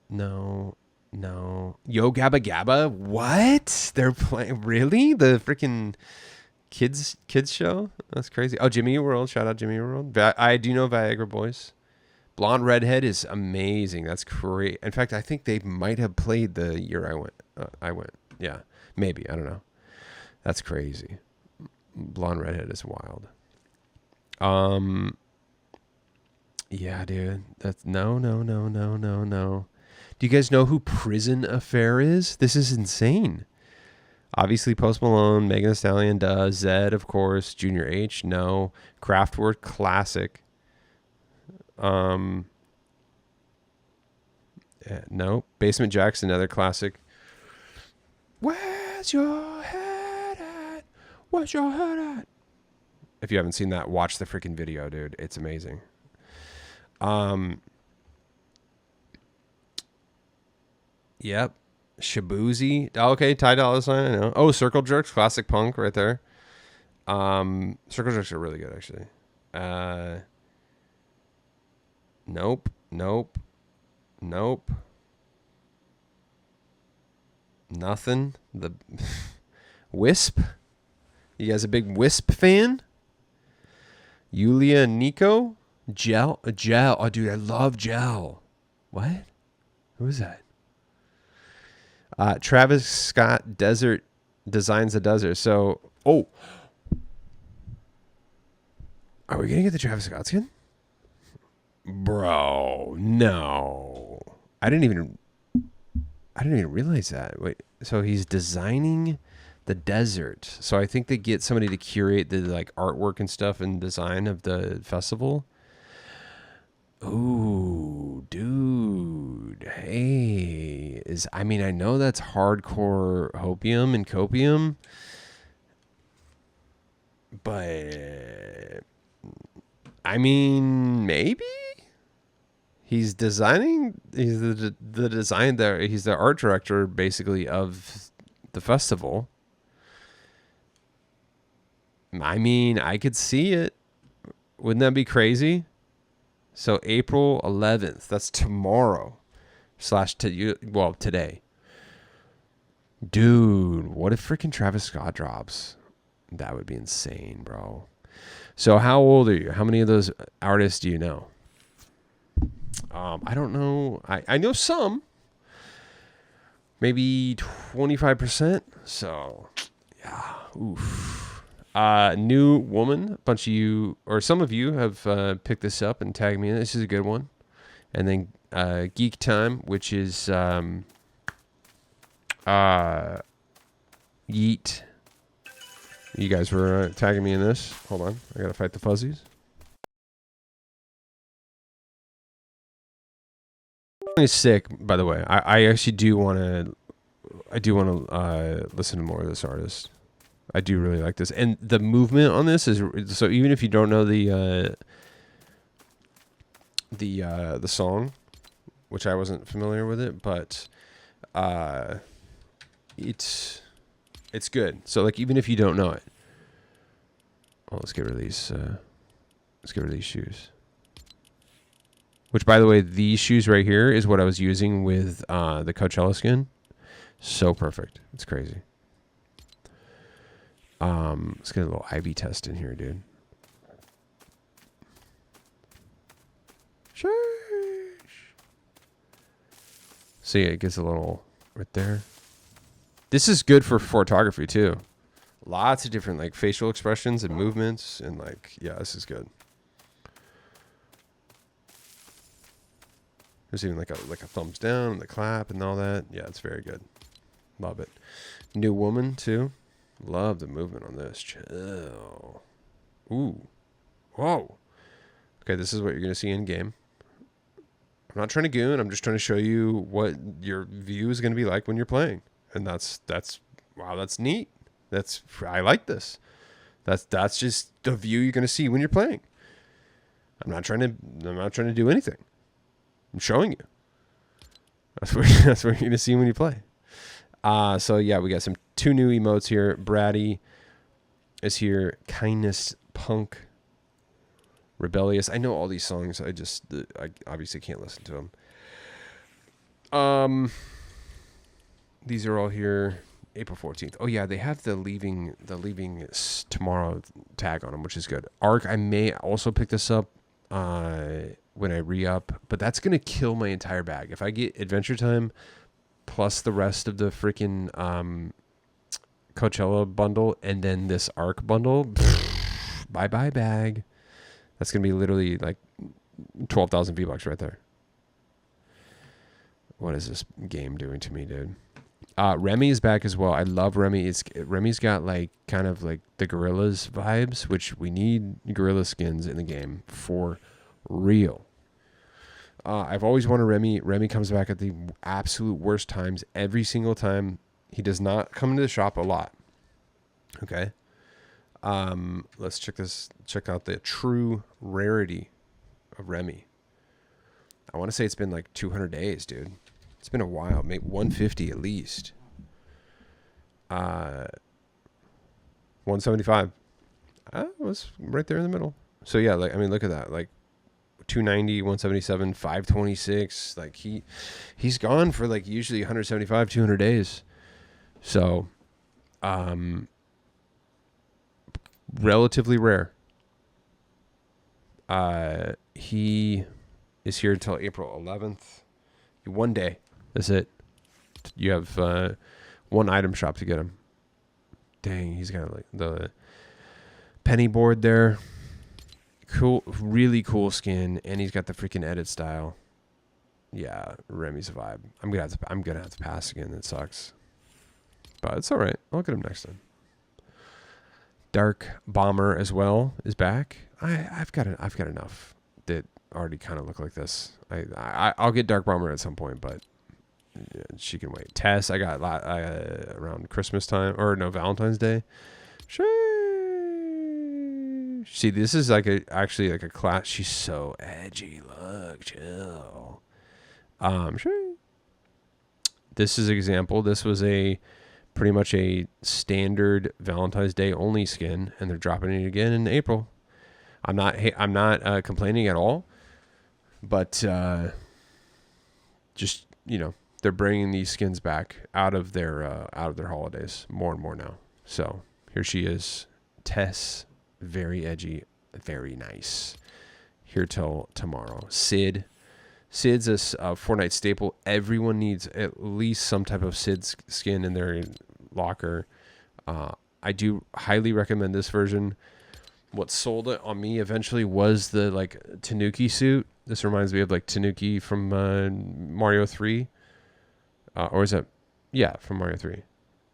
Speaker 1: No. Yo Gabba Gabba. What? They're playing, really? The freaking kids show? That's crazy. Oh, Jimmy World. Shout out Jimmy World. I do know Viagra Boys. Blonde Redhead is amazing. That's great. In fact, I think they might have played the year I went. Yeah, maybe. I don't know. That's crazy. Blonde Redhead is wild. Yeah, dude. That's no. Do you guys know who Prison Affair is? This is insane. Obviously, Post Malone, Megan Thee Stallion, Zed, of course, Junior H, no. Kraftwerk, classic. No. Basement Jack's another classic. Where's your head at? Where's your head at? If you haven't seen that, watch the freaking video, dude. It's amazing. Yep. Shabuzi. Oh, okay, Ty Dolla $ign, I know. Oh, Circle Jerks, classic punk right there. Circle Jerks are really good, actually. Nope. Nothing. The Wisp. You guys a big Wisp fan? Yulia Nico? Gel. Oh, dude, I love Gel. What? Who is that? Travis Scott Desert designs the desert. So, are we gonna get the Travis Scott skin? Bro, no. I didn't even realize that. Wait, so he's designing the desert. So I think they get somebody to curate the like artwork and stuff and design of the festival. Ooh, dude. Hey, I know that's hardcore hopium and copium, but maybe he's designing. He's the design there. He's the art director, basically, of the festival. I could see it. Wouldn't that be crazy? So April 11th. That's tomorrow. Today. Dude, what if freaking Travis Scott drops? That would be insane, bro. So how old are you? How many of those artists do you know? I don't know. I know some. Maybe 25%. So, yeah. Oof. New Woman. A bunch of you, or some of you, have picked this up and tagged me in. This is a good one. And then Geek Time, which is Yeat. You guys were tagging me in this. Hold on. I got to fight the fuzzies. It's sick, by the way. I actually do want to listen to more of this artist. I do really like this, and the movement on this is so. Even if you don't know the song, which I wasn't familiar with it, but it's good. So like, even if you don't know it, let's get rid of these. Let's get rid of these shoes. Which, by the way, these shoes right here is what I was using with the Coachella skin. So perfect. It's crazy. Let's get a little IV test in here, dude. So yeah, it gets a little right there. This is good for photography too. Lots of different like facial expressions and movements and like, yeah, this is good. There's even like a thumbs down and the clap and all that. Yeah, it's very good. Love it. New woman too. Love the movement on this. Chill. Ooh. Whoa. Okay, this is what you're gonna see in game. I'm not trying to goon. I'm just trying to show you what your view is gonna be like when you're playing. And that's wow, that's neat. I like this. That's just the view you're gonna see when you're playing. I'm not trying to do anything. I'm showing you. That's what you're gonna see when you play. So yeah, we got two new emotes here. Bratty is here. Kindness, punk, rebellious. I know all these songs. I obviously can't listen to them. These are all here. April 14th. Oh yeah, they have the leaving tomorrow tag on them, which is good. Arc, I may also pick this up when I re-up, but that's gonna kill my entire bag. If I get Adventure Time plus the rest of the freaking Coachella bundle and then this Arc bundle, bye bag. That's gonna be literally like 12,000 V-Bucks right there. What is this game doing to me, dude? Remy is back as well. I love Remy. Remy's got like kind of like the Gorillas vibes, which we need Gorilla skins in the game for real. I've always wanted Remy. Remy comes back at the absolute worst times every single time. He does not come into the shop a lot. Okay. Let's check out the true rarity of Remy. I want to say it's been like 200 days, dude. It's been a while, maybe 150 at least. 175. It was right there in the middle. So yeah, like I mean, look at that. Like 290, 177, 526. Like he's gone for like usually 175, 200 days. So, relatively rare. He is here until April 11th. One day. That's it. You have one item shop to get him. Dang, he's got like the penny board there. Cool, really cool skin, and he's got the freaking edit style. Yeah, Remy's a vibe. I'm gonna have to pass again. That sucks, but it's all right. I'll get him next time. Dark Bomber as well is back. I've got enough that already kind of look like this. I'll get Dark Bomber at some point, but she can wait. Tess, I got around Christmas time or no Valentine's Day. See, this is actually like a class. She's so edgy. Look, chill. This is an example. This was pretty much a standard Valentine's Day only skin, and they're dropping it again in April. I'm not complaining at all, but just they're bringing these skins back out of their holidays more and more now. So here she is, Tess, very edgy, very nice. Here till tomorrow. Sid's a Fortnite staple. Everyone needs at least some type of Sid skin in their locker. I do highly recommend this version. What sold it on me eventually was the like Tanuki suit. This reminds me of like Tanuki from Mario 3. Or is that? Yeah, from Mario 3.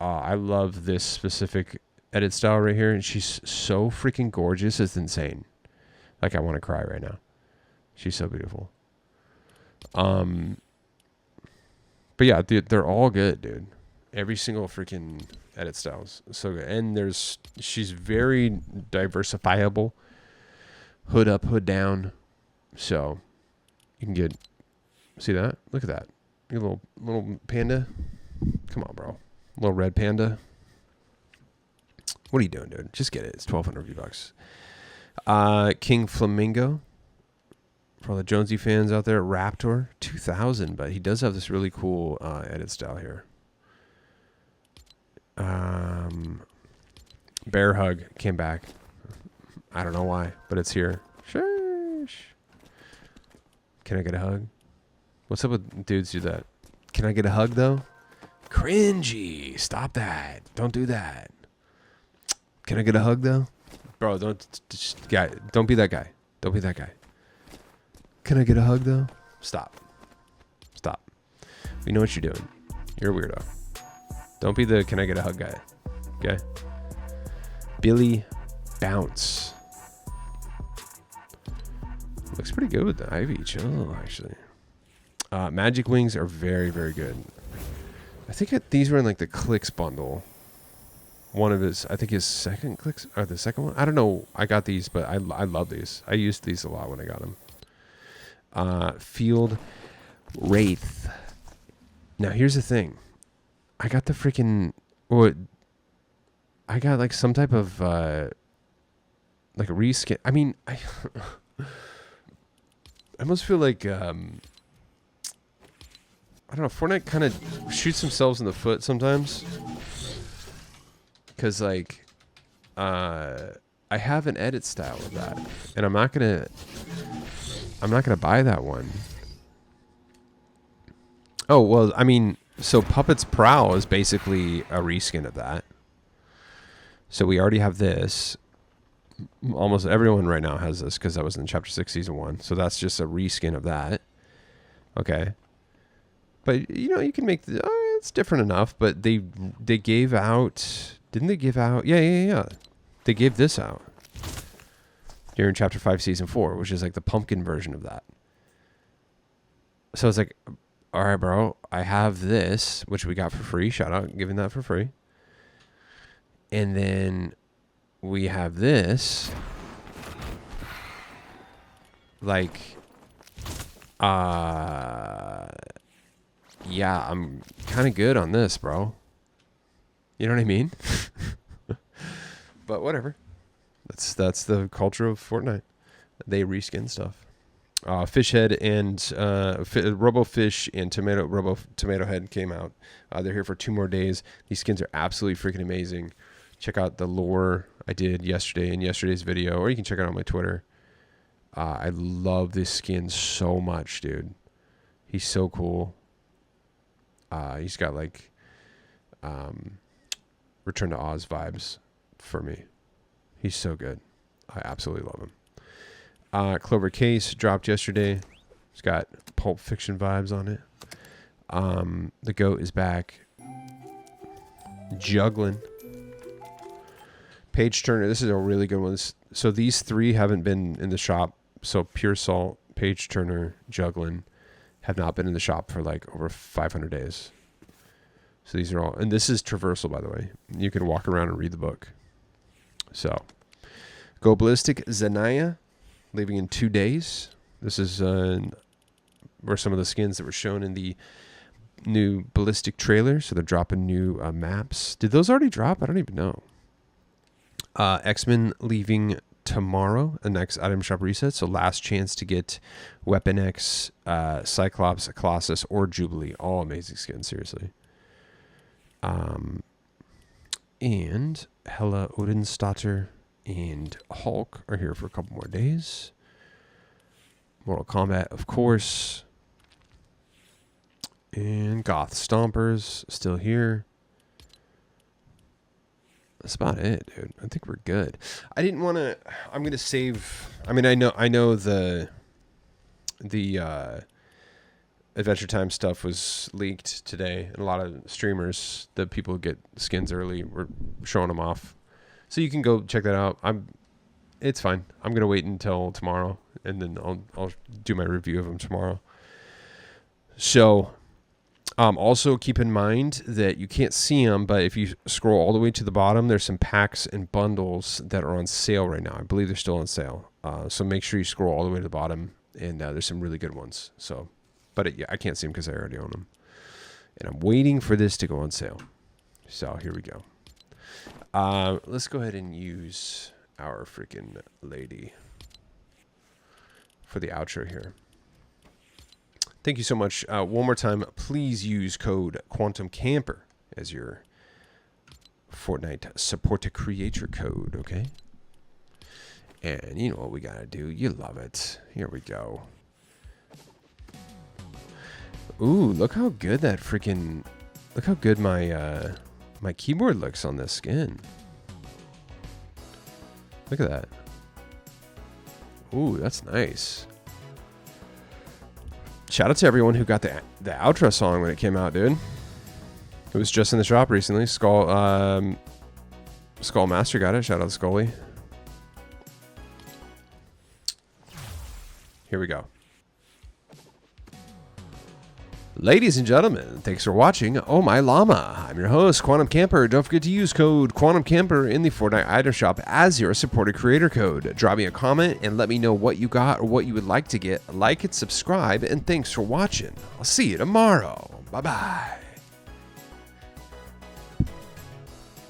Speaker 1: I love this specific edit style right here. And she's so freaking gorgeous. It's insane. Like I want to cry right now. She's so beautiful. But yeah, they're all good, dude. Every single freaking edit styles so good. And she's very diversifiable. Hood up, hood down. So you can see that? Look at that. You little panda. Come on, bro. Little red panda. What are you doing, dude? Just get it. It's 1,200 V-Bucks. King Flamingo. For all the Jonesy fans out there, Raptor 2000, but he does have this really cool edit style here. Bear hug came back. I don't know why, but it's here. Shush. Can I get a hug? What's up with dudes do that? Can I get a hug though? Cringy. Stop that. Don't do that. Can I get a hug though? Bro, don't be that guy. Don't be that guy. Can I get a hug though? Stop. Stop. We know what you're doing. You're a weirdo. Don't be the can I get a hug guy. Okay? Billy Bounce. Looks pretty good with the Ivy Chill, actually. Magic Wings are very, very good. I think these were in like the Clicks bundle. One of his, I think his second Clicks, or the second one. I don't know. I got these, but I love these. I used these a lot when I got them. Field Wraith. Now, here's the thing. I got the freaking, I got like some type of, like a reskin. I mean, I almost feel like, I don't know, Fortnite kind of shoots themselves in the foot sometimes. Because, like, I have an edit style of that. And I'm not going to buy that one. Oh, well, I mean, so Puppet's Prowl is basically a reskin of that. So we already have this. Almost everyone right now has this because that was in Chapter 6, Season 1. So that's just a reskin of that. Okay. But, you know, you can make it's different enough. But they gave out... Didn't they give out... Yeah. They gave this out during Chapter 5, Season 4, which is like the pumpkin version of that. So it's like, all right, bro, I have this, which we got for free. Shout out, giving that for free. And then we have this. Like, yeah, I'm kind of good on this, bro. You know what I mean? But whatever. That's the culture of Fortnite. They reskin stuff. Fish Head and Robo Fish and Robo Tomato Head came out. They're here for 2 more days. These skins are absolutely freaking amazing. Check out the lore I did yesterday in yesterday's video, or you can check it out on my Twitter. I love this skin so much, dude. He's so cool. He's got like Return to Oz vibes for me. He's so good. I absolutely love him. Clover Case dropped yesterday. It's got Pulp Fiction vibes on it. The goat is back. Juggling. Page Turner. This is a really good one. So these 3 haven't been in the shop. So Pure Salt, Page Turner, Juggling have not been in the shop for like over 500 days. So these are all, and this is traversal, by the way. You can walk around and read the book. So, Go Ballistic, Zanaya, leaving in 2 days. This is were some of the skins that were shown in the new Ballistic trailer. So they're dropping new maps. Did those already drop? I don't even know. X-Men leaving tomorrow, a next item shop reset. So last chance to get Weapon X, Cyclops, Colossus, or Jubilee. All amazing skins, seriously. And Hela Odinstatter and Hulk are here for a couple more days. Mortal Kombat, of course. And Goth Stompers still here. That's about it, dude. I think we're good. I didn't want to... I'm going to save... I mean, I know the Adventure Time stuff was leaked today, and a lot of streamers, the people who get skins early, were showing them off. So you can go check that out. It's fine. I'm gonna wait until tomorrow, and then I'll do my review of them tomorrow. So, also keep in mind that you can't see them, but if you scroll all the way to the bottom, there's some packs and bundles that are on sale right now. I believe they're still on sale. So make sure you scroll all the way to the bottom, and there's some really good ones. So. But I can't see them because I already own them. And I'm waiting for this to go on sale. So here we go. Let's go ahead and use our freaking lady for the outro here. Thank you so much. One more time, please use code QuantumCamper as your Fortnite support creator code, okay? And you know what we gotta do. You love it. Here we go. Ooh, look how good that freaking... Look how good my my keyboard looks on this skin. Look at that. Ooh, that's nice. Shout out to everyone who got the outro song when it came out, dude. It was just in the shop recently. Skull Master got it. Shout out to Scully. Here we go. Ladies and gentlemen, thanks for watching Oh My Llama. I'm your host, Quantum Camper. Don't forget to use code Quantum Camper in the Fortnite item shop as your supported creator code. Drop me a comment and let me know what you got or what you would like to get. Like and subscribe, and thanks for watching. I'll see you tomorrow. Bye-bye.